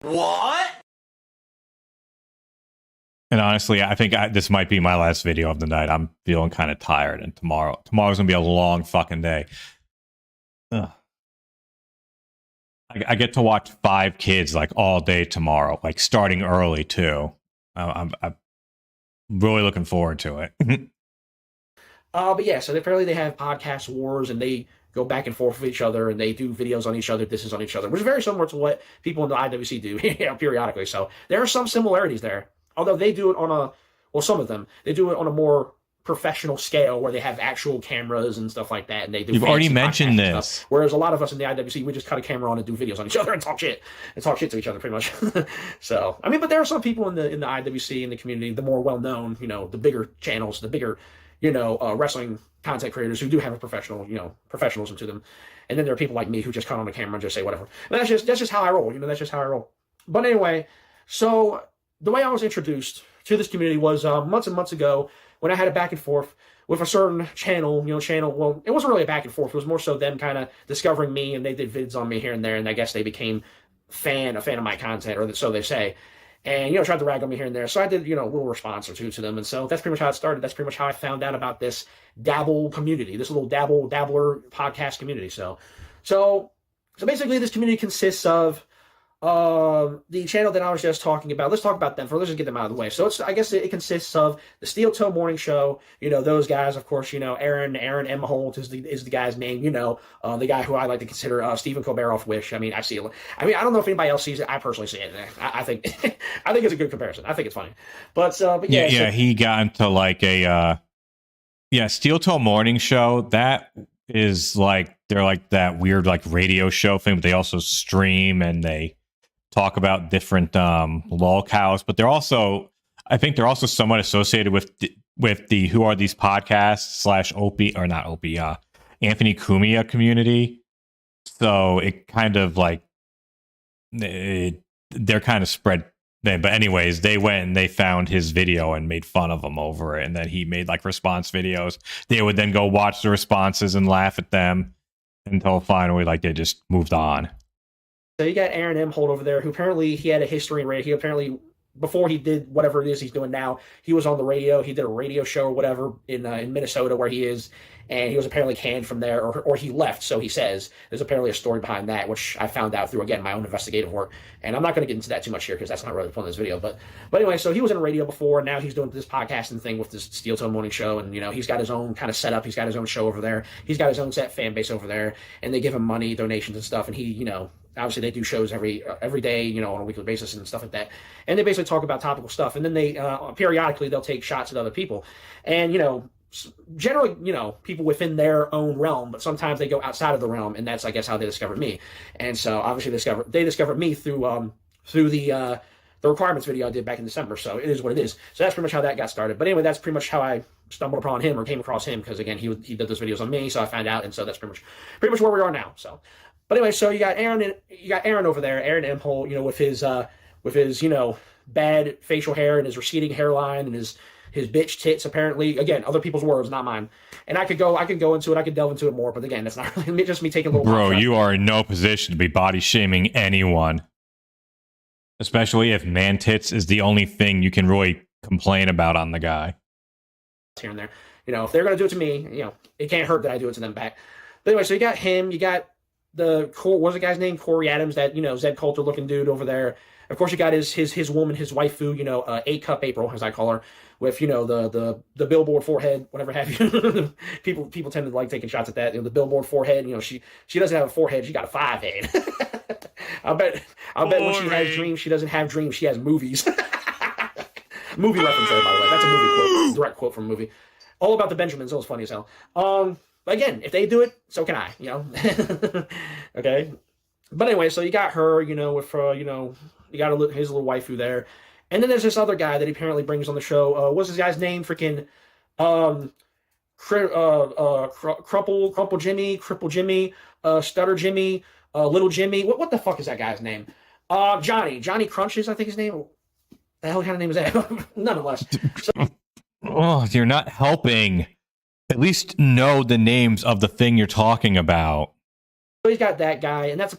What?
And honestly, I think this might be my last video of the night. I'm feeling kind of tired, and tomorrow's going to be a long fucking day. Ugh. I get to watch 5 kids like all day tomorrow, like starting early too. I'm really looking forward to it.
But yeah, so apparently they have podcast wars and they go back and forth with each other and they do videos on each other, disses on each other, which is very similar to what people in the IWC do periodically. So there are some similarities there. Although they do it some of them, they do it on a more professional scale where they have actual cameras and stuff like that. And they do.
You've already mentioned this.
Whereas a lot of us in the IWC, we just cut a camera on and do videos on each other and talk shit to each other pretty much. So, I mean, but there are some people in the IWC, in the community, the more well-known, the bigger channels, the bigger, wrestling content creators who do have a professionalism to them. And then there are people like me who just cut on the camera and just say whatever. And that's just how I roll. That's just how I roll. But anyway, so the way I was introduced to this community was months and months ago when I had a back and forth with a certain channel. Well, it wasn't really a back and forth. It was more so them kind of discovering me, and they did vids on me here and there, and I guess they became a fan of my content, or so they say. And, tried to rag on me here and there. So I did, a little response or two to them. And so that's pretty much how it started. That's pretty much how I found out about this dabble community, this little dabbler podcast community. So basically this community consists of the channel that I was just talking about. Let's talk about them let's just get them out of the way. So I guess it consists of the Steel Toe Morning Show. Those guys, of course, Aaron M. Holt is the guy's name. The guy who I like to consider Stephen Kobajfs Wish. I mean, I don't know if anybody else sees it. I personally see it. I think I think it's a good comparison. I think it's funny. But yeah.
Yeah, he got into like a Steel Toe Morning Show. That is like, they're like that weird like radio show thing, but they also stream and they talk about different lolcows, but I think they're also somewhat associated with the Who Are These Podcasts / Opie, or not Opie, Anthony Cumia community. So it kind of like they're kind of spread. But anyways, they went and they found his video and made fun of him over it, and then he made like response videos. They would then go watch the responses and laugh at them until finally like they just moved on.
So you got Aaron M. Holt over there, who apparently he had a history in radio. He apparently, before he did whatever it is he's doing now, he was on the radio. He did a radio show or whatever in Minnesota where he is, and he was apparently canned from there, or he left, so he says. There's apparently a story behind that, which I found out through, again, my own investigative work. And I'm not going to get into that too much here because that's not really the point of this video. But anyway, so he was in radio before, and now he's doing this podcasting thing with this Steel Toe Morning Show, and, he's got his own kind of setup. He's got his own show over there. He's got his own set fan base over there, and they give him money, donations and stuff, and he, obviously they do shows every day, on a weekly basis and stuff like that. And they basically talk about topical stuff. And then they, periodically, they'll take shots at other people. And, generally, people within their own realm, but sometimes they go outside of the realm. And that's, I guess, how they discovered me. And so obviously they discovered me through the requirements video I did back in December. So it is what it is. So that's pretty much how that got started. But anyway, that's pretty much how I stumbled upon him or came across him. Because again, he did those videos on me. So I found out. And so that's pretty much where we are now. So. But anyway, so you got Aaron over there, Aaron M. Holt, with his bad facial hair and his receding hairline and his bitch tits. Apparently, again, other people's words, not mine. And I could go into it. I could delve into it more, but again, that's not really just me taking a little.
Bro, you are in no position to be body shaming anyone, especially if man tits is the only thing you can really complain about on the guy.
Here and there, if they're gonna do it to me, it can't hurt that I do it to them back. But anyway, so you got him, you got what's the guy's name? Corey Adams, that Zed Coulter looking dude over there. Of course, you got his woman, his waifu, A-Cup April, as I call her, with the billboard forehead, whatever have you. people tend to like taking shots at that. The billboard forehead. She doesn't have a forehead. She got a 5 head. I'll bet when she has dreams, she doesn't have dreams. She has movies. Movie reference there, by the way. That's a movie quote, direct quote from a movie. All About the Benjamins. It was funny as hell. Again, if they do it, so can I. Okay. But anyway, so you got her. With you got his little waifu there. And then there's this other guy that he apparently brings on the show. What's this guy's name? Freaking Crumple Jimmy, Cripple Jimmy, Stutter Jimmy, Little Jimmy. What the fuck is that guy's name? Johnny Crunches, I think his name. The hell kind of name is that? Nonetheless.
Oh, you're not helping. At least know the names of the thing you're talking about.
So he's got that guy, and that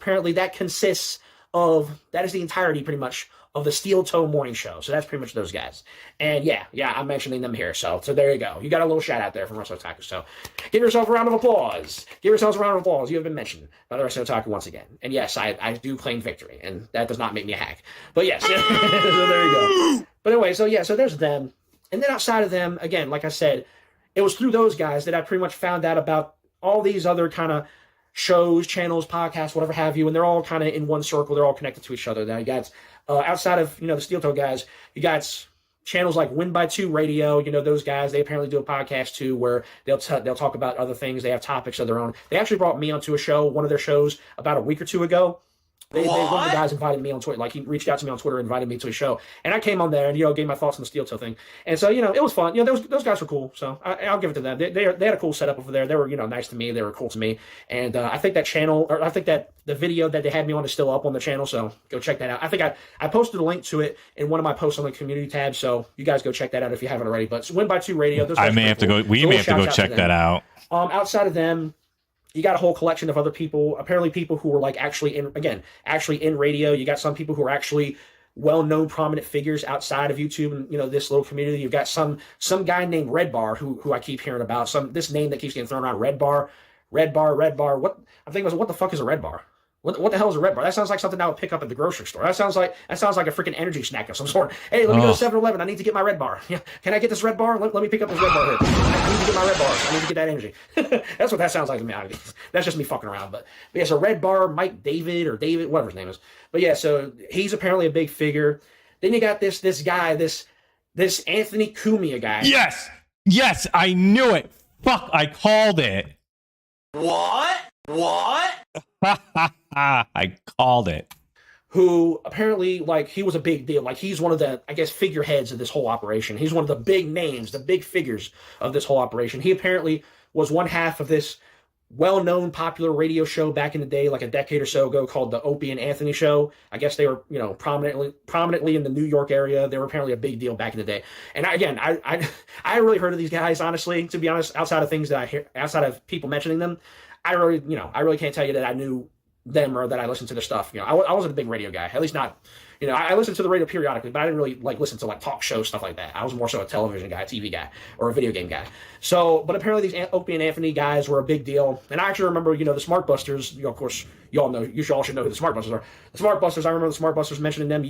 is the entirety pretty much of the Steel Toe Morning Show. So that's pretty much those guys. And yeah, I'm mentioning them here. So there you go. You got a little shout out there from Wrestling Otaku. So give yourself a round of applause. Give yourselves a round of applause. You have been mentioned by the Wrestling Otaku once again. And yes, I do claim victory, and that does not make me a hack. But yes, so there you go. But anyway, so there's them. And then outside of them, again, like I said, it was through those guys that I pretty much found out about all these other kind of shows, channels, podcasts, whatever have you, and they're all kind of in one circle. They're all connected to each other. Now you got outside of the Steel Toe guys, you got channels like Win by Two Radio. Those guys, they apparently do a podcast too, where they'll talk about other things. They have topics of their own. They actually brought me onto one of their shows about a week or two ago. One of the guys invited me on Twitter. Like, he reached out to me on Twitter and invited me to his show. And I came on there and, gave my thoughts on the Steel Toe thing. And so, it was fun. Those guys were cool. So I'll give it to them. They had a cool setup over there. They were, nice to me. They were cool to me. And I think that the video that they had me on is still up on the channel. So go check that out. I think I posted a link to it in one of my posts on the community tab. So you guys go check that out if you haven't already. But Win by Two Radio.
We may have to go check that out.
Outside of them, you got a whole collection of other people, apparently people who were like actually in radio. You got some people who are actually well-known prominent figures outside of YouTube and, this little community. You've got some guy named Red Bar who I keep hearing about. This name that keeps getting thrown around, Red Bar. What I'm thinking was, what the fuck is a Red Bar? What the hell is a Red Bar? That sounds like something I would pick up at the grocery store. That sounds like a freaking energy snack of some sort. Hey, let me go to 7-Eleven. I need to get my Red Bar. Can I get this Red Bar? Let me pick up this Red Bar here. I need to get my Red Bars. I need to get that energy. That's what that sounds like to me. That's just me fucking around. But yeah, so Red Bar, Mike David, whatever his name is. But yeah, so he's apparently a big figure. Then you got this guy, this Anthony Cumia guy.
Yes, I knew it. Fuck, I called it.
What?
I called it.
Who apparently, he was a big deal. He's one of the, I guess, figureheads of this whole operation. He's one of the big names, the big figures of this whole operation. He apparently was one half of this well-known popular radio show back in the day, like a decade or so ago, called the Opie and Anthony Show. I guess they were, prominently in the New York area. They were apparently a big deal back in the day. And I really heard of these guys, honestly, to be honest, outside of things that I hear, outside of people mentioning them. I really can't tell you that I knew them or that I listened to their stuff. I wasn't a big radio guy, at least not. I listened to the radio periodically, but I didn't really listen to talk shows, stuff like that. I was more so a television guy, TV guy, or a video game guy. So, but apparently these Opie and Anthony guys were a big deal. And I actually remember, the Smart Busters. Of course, you all should know who the Smart Busters are. The Smart Busters. I remember the Smart Busters mentioning them.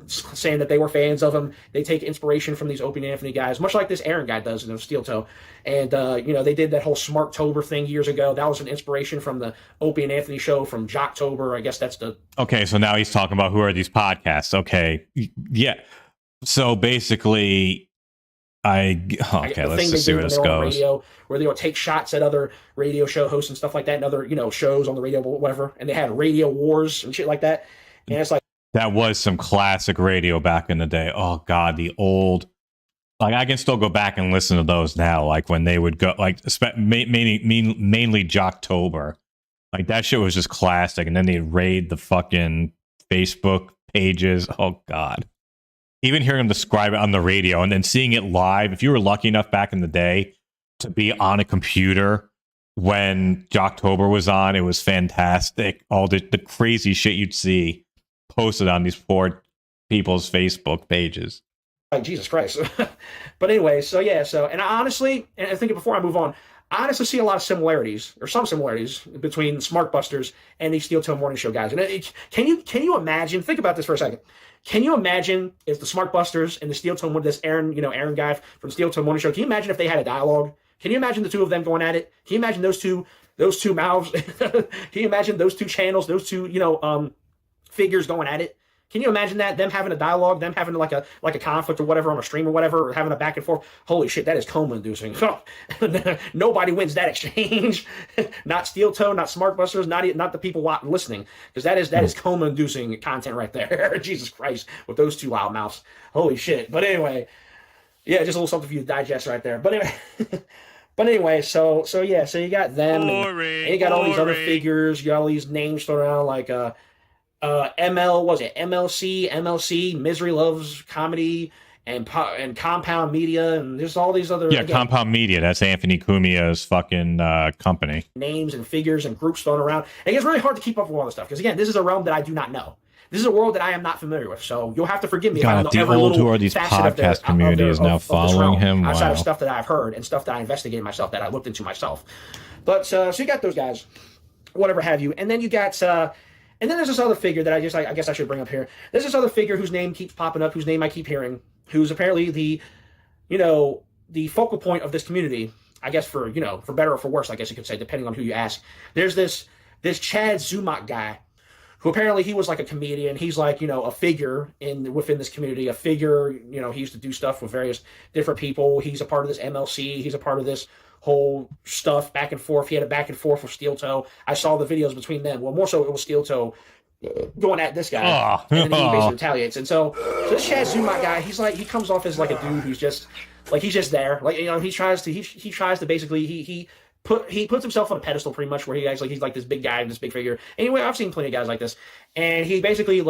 Saying that they were fans of them. They take inspiration from these Opie and Anthony guys, much like this Aaron guy does in Steel Toe. And they did that whole Smarttober thing years ago. That was an inspiration from the Opie and Anthony show from Jocktober. I guess that's the.
Okay, so now he's talking about who are these podcasts. Okay, yeah. So basically, let's just see where this goes.
Radio, where they would take shots at other radio show hosts and stuff like that, and other shows on the radio, whatever. And they had radio wars and shit like that. And it's like
that was some classic radio back in the day. Oh God, the old. I can still go back and listen to those now. When they would go, mainly Jocktober. That shit was just classic. And then they'd raid the fucking Facebook pages. Oh God. even hearing him describe it on the radio and then seeing it live, if you were lucky enough back in the day to be on a computer when Jocktober was on, it was fantastic. All the crazy shit you'd see posted on these poor people's Facebook pages.
Like, Jesus Christ. But anyway, so yeah, and I honestly, and I think before I move on, I honestly see a lot of similarities, or some similarities, between Smarkbusters and the Steel Toe Morning Show guys. And can you imagine, think about this for a second. Can you imagine if the Smarkbusters and the Steel Toe, this Aaron guy from Steel Toe Morning Show, can you imagine if they had a dialogue? Can you imagine the two of them going at it? Can you imagine those two mouths? Can you imagine those two channels, those two, figures going at it? Can you imagine that? Them having a dialogue, them having like a conflict or whatever on a stream or whatever, or having a back and forth. Holy shit, that is coma-inducing. Nobody wins that exchange. Not Steel Toe, not Smarkbusters, not the people listening, because that is coma-inducing content right there. Jesus Christ, with those two loud mouths. Holy shit. But anyway, yeah, just a little something for you to digest right there. But anyway, so you got them, and you got all these other figures. You got all these names thrown around like MLC, Misery Loves Comedy, and Compound Media, and there's all these other
Compound Media. That's Anthony Cumia's fucking company.
Names and figures and groups thrown around. And it gets really hard to keep up with all this stuff because again, this is a realm that I do not know. This is a world that I am not familiar with, so you'll have to forgive me if I don't know every little
who are these podcast community is now following him.
Outside of stuff that I've heard and stuff that I investigated myself, that I looked into myself. But so you got those guys, whatever have you, and then you got. And then there's this other figure that I guess I should bring up here. There's this other figure whose name keeps popping up, whose name I keep hearing, who's apparently the focal point of this community, I guess for better or for worse, I guess you could say, depending on who you ask. There's this Chad Zumock guy, who apparently he was like a comedian. He's like, a figure within this community, a figure, he used to do stuff with various different people. He's a part of this MLC. He's a part of this whole stuff back and forth. He had a back and forth with Steel Toe. I saw the videos between them. Well, more so it was Steel Toe going at this guy, and then he basically retaliates. And so this Chad Zumock guy, he comes off as like a dude who's just like, he's just there. Like, he tries to basically he puts himself on a pedestal pretty much, where he's like this big guy, this big figure. Anyway, I've seen plenty of guys like this, and he basically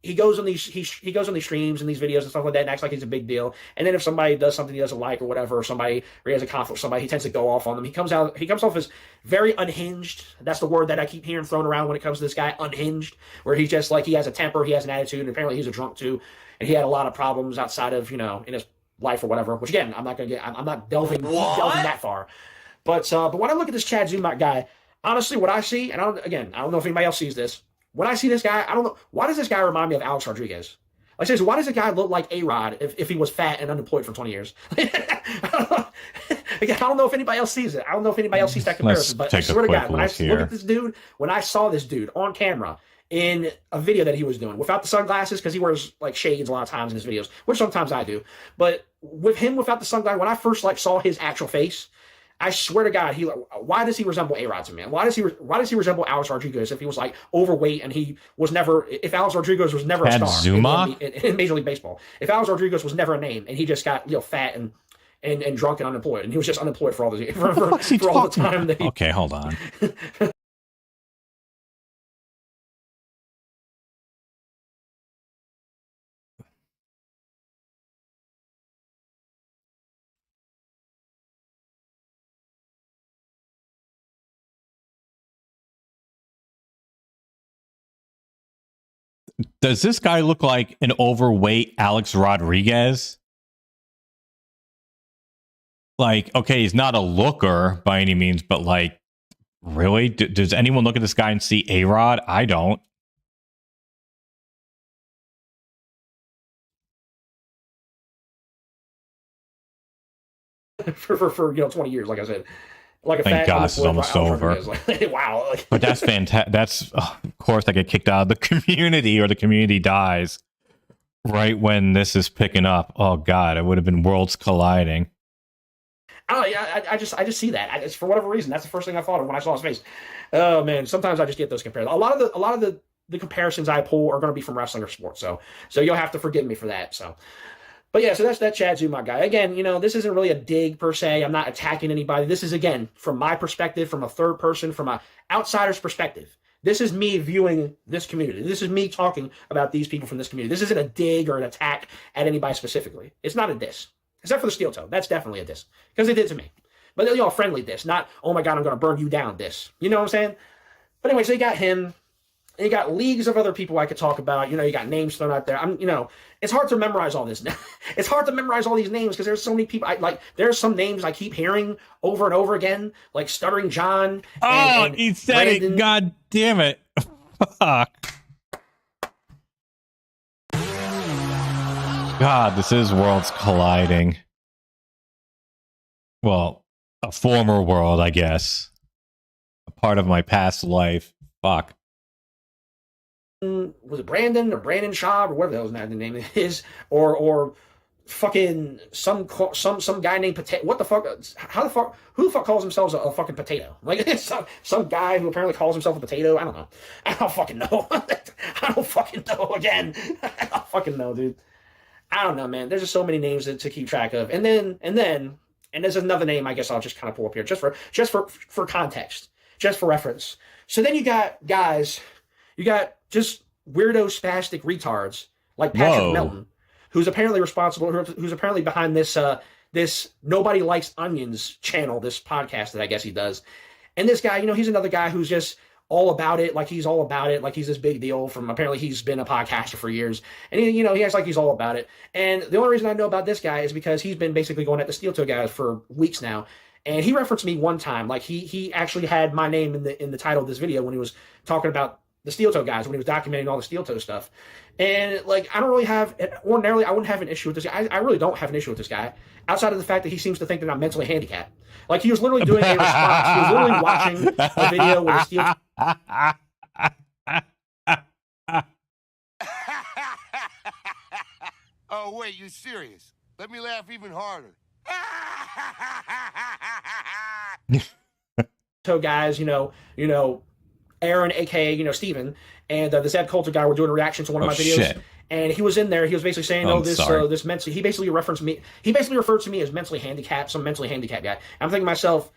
he goes on these streams and these videos and stuff like that and acts like he's a big deal. And then if somebody does something he doesn't like or whatever, or he has a conflict with somebody, he tends to go off on them. He comes off as very unhinged. That's the word that I keep hearing thrown around when it comes to this guy, unhinged, where he's just like, he has a temper, he has an attitude, and apparently he's a drunk too. And he had a lot of problems outside of, in his life or whatever, which again, I'm not delving that far. But when I look at this Chad Zumock guy, honestly, what I see, and I don't know if anybody else sees this. When I see this guy, I don't know, why does this guy remind me of Alex Rodriguez? Like, seriously, why does a guy look like A-Rod if he was fat and unemployed for 20 years? I don't know if anybody else sees it. I don't know if anybody else sees that comparison. But I swear to God, when I look at this dude, when I saw this dude on camera in a video that he was doing, without the sunglasses, because he wears like shades a lot of times in his videos, which sometimes I do. But with him without the sunglasses, when I first saw his actual face, I swear to God, why does he resemble A-Rod to me? Why does he resemble Alex Rodriguez if he was like overweight and he was never, if Alex Rodriguez was never a star in Major League Baseball, if Alex Rodriguez was never a name and he just got fat and drunk and unemployed, and he was just unemployed for all the for all the time that he,
okay, hold on. Does this guy look like an overweight Alex Rodriguez? Like, okay, he's not a looker by any means, but like, really? Does anyone look at this guy and see A-Rod? I don't.
for 20 years, like I said. Like a
Thank God this is almost over.
Wow.
But that's fantastic. That's, of course, I get kicked out of the community, or the community dies right when this is picking up. Oh, God, it would have been worlds colliding.
I just see that. For whatever reason, that's the first thing I thought of when I saw his face. Oh, man, sometimes I just get those comparisons. A lot of the comparisons I pull are going to be from wrestling or sports, so you'll have to forgive me for that, so... But yeah, so that's that Chad Zumock guy. Again, this isn't really a dig per se. I'm not attacking anybody. This is, again, from my perspective, from a third person, from an outsider's perspective. This is me viewing this community. This is me talking about these people from this community. This isn't a dig or an attack at anybody specifically. It's not a diss. Except for the steel toe. That's definitely a diss. Because it did to me. But you know, a friendly diss. Not, oh my god, I'm going to burn you down diss. You know what I'm saying? But anyway, so you got him. And you got leagues of other people I could talk about. You know, you got names thrown out there. It's hard to memorize all this. It's hard to memorize all these names because there's so many people. There's some names I keep hearing over and over again, like Stuttering John. And
he said
Brandon.
it. God damn it. Fuck. God, this is worlds colliding. Well, a former world, I guess. A part of my past life. Fuck.
Was it Brandon or Brandon Shaw or whatever the hell's the name is, or fucking some guy named Potato. What the fuck? How the fuck? Who the fuck calls themselves a fucking potato? Like some guy who apparently calls himself a potato. I don't know. I don't fucking know. I don't fucking know. Again, I don't fucking know, dude. I don't know, man. There's just so many names to keep track of, and there's another name I guess I'll just kind of pull up here just for context, just for reference. So then you got guys. You got just weirdo spastic retards like Patrick Melton, who's apparently responsible, who's apparently behind this this Nobody Likes Onions channel, this podcast that I guess he does. And this guy, he's another guy who's just all about it, like he's all about it, like he's this big deal from, apparently he's been a podcaster for years. And he acts like he's all about it. And the only reason I know about this guy is because he's been basically going at the Steel Toe guys for weeks now. And he referenced me one time, like he actually had my name in the title of this video when he was talking about the Steel Toe guys, when he was documenting all the Steel Toe stuff. And like, I don't really have, ordinarily I wouldn't have an issue with this guy. I really don't have an issue with this guy, outside of the fact that he seems to think that I'm mentally handicapped. Like, he was literally doing a response. He was literally watching a video with a Steel
Oh, wait, you serious? Let me laugh even harder.
Toe guys, Aaron, aka Steven, and the Zeb Coulter guy were doing a reaction to one of my videos.
Shit.
And he was in there. He was basically saying, this mentally. He basically referenced me. He basically referred to me as mentally handicapped, some mentally handicapped guy. I'm thinking to myself,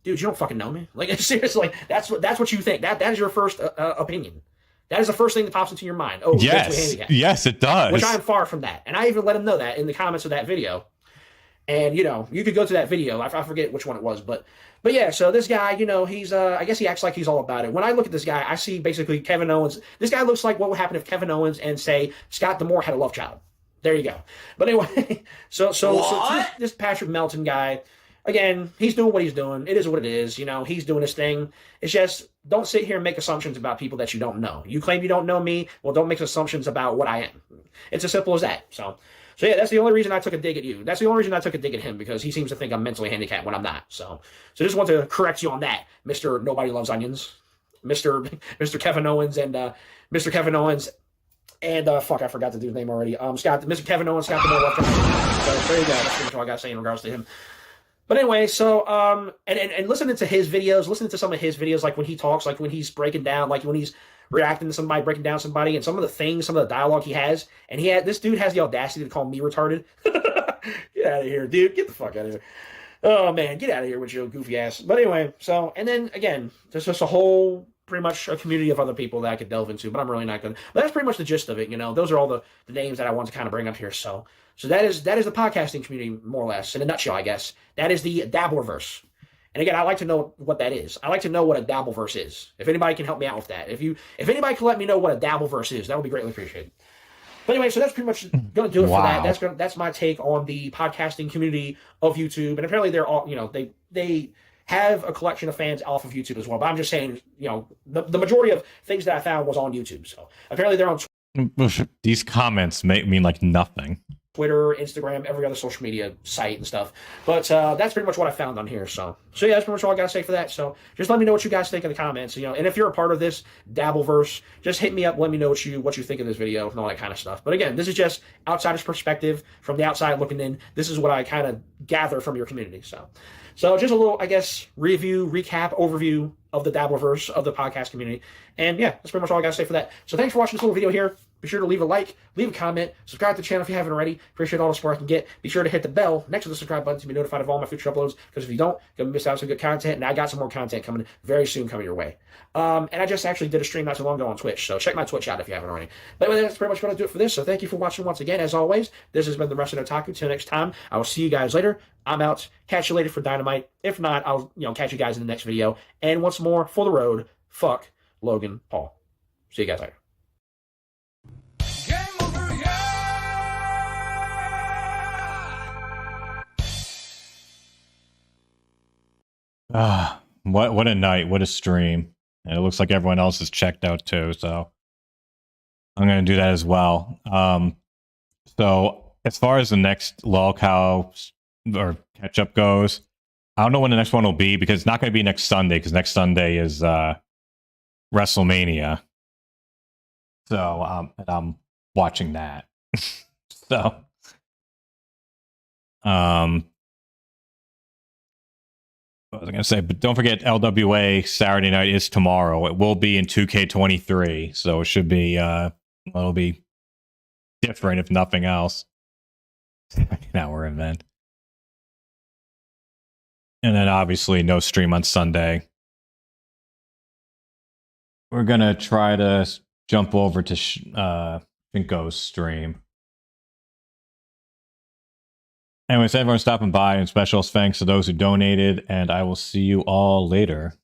dude, you don't fucking know me. Like, seriously, that's what you think. That is your first opinion. That is the first thing that pops into your mind. Oh,
yes,
mentally handicapped.
Yes, it does.
Which I am far from that. And I even let him know that in the comments of that video. And you could go to that video. I forget which one it was, but yeah. So this guy, he's I guess he acts like he's all about it. When I look at this guy, I see basically Kevin Owens. This guy looks like what would happen if Kevin Owens and say Scott D'Amore had a love child. There you go. But anyway, so this Patrick Melton guy, again, he's doing what he's doing. It is what it is. He's doing his thing. It's just, don't sit here and make assumptions about people that you don't know. You claim you don't know me. Well, don't make assumptions about what I am. It's as simple as that. So yeah, that's the only reason I took a dig at you. That's the only reason I took a dig at him, because he seems to think I'm mentally handicapped when I'm not. So just want to correct you on that, Mr. Nobody Loves Onions, Mr. Kevin Owens and Mr. Kevin Owens and fuck, I forgot to do his name already. Mr. Kevin Owens, Scott D'Amore left. So there you go. That's pretty much all I got to say in regards to him. But anyway, so and listening to his videos, listening to some of his videos, like when he talks, like when he's breaking down, like when he's reacting to somebody, breaking down somebody, and some of the dialogue he has, and this dude has the audacity to call me retarded. Get out of here, dude. Get the fuck out of here. Oh man, get out of here with your goofy ass. But anyway, so, and then again, there's just a whole, pretty much a community of other people that I could delve into, but I'm really not going to. But that's pretty much the gist of it. Those are all the names that I want to kind of bring up here. So that is the podcasting community, more or less, in a nutshell, I guess. That is the Dabblerverse. And again, I'd like to know what that is. I'd like to know what a Dabbleverse is. If anybody can help me out with that. If anybody can let me know what a Dabbleverse is, that would be greatly appreciated. But anyway, so that's pretty much going to do it for that. That's my take on the podcasting community of YouTube. And apparently they're all, they have a collection of fans off of YouTube as well. But I'm just saying, the majority of things that I found was on YouTube. So apparently they're on
These comments mean like nothing.
Twitter, Instagram, every other social media site and stuff. But that's pretty much what I found on here. So yeah, that's pretty much all I got to say for that. So just let me know what you guys think in the comments. And if you're a part of this Dabbleverse, just hit me up. Let me know what you think of this video and all that kind of stuff. But again, this is just outsider's perspective from the outside looking in. This is what I kind of gather from your community. So just a little, I guess, review, recap, overview of the Dabbleverse of the podcast community. And yeah, that's pretty much all I got to say for that. So thanks for watching this little video here. Be sure to leave a like, leave a comment, subscribe to the channel if you haven't already. Appreciate all the support I can get. Be sure to hit the bell next to the subscribe button to be notified of all my future uploads, because if you don't, you're going to miss out on some good content, and I got some more content coming very soon coming your way. And I just actually did a stream not too long ago on Twitch, so check my Twitch out if you haven't already. But anyway, that's pretty much going to do it for this, so thank you for watching once again. As always, this has been the Wrestling Otaku. Till next time, I will see you guys later. I'm out. Catch you later for Dynamite. If not, I'll catch you guys in the next video. And once more, for the road, fuck Logan Paul. See you guys later.
What a night, what a stream. And it looks like everyone else is checked out too, so I'm gonna do that as well. So as far as the next Lolcow or catch-up goes, I don't know when the next one will be, because it's not gonna be next Sunday, because next Sunday is WrestleMania. So and I'm watching that. So what was I going to say? But don't forget, LWA Saturday night is tomorrow. It will be in 2K23, so it should be it'll be different if nothing else. Second-hour event, and then obviously no stream on Sunday. We're gonna try to jump over to Shinko's stream. Anyways, everyone stopping by, and special thanks to those who donated, and I will see you all later.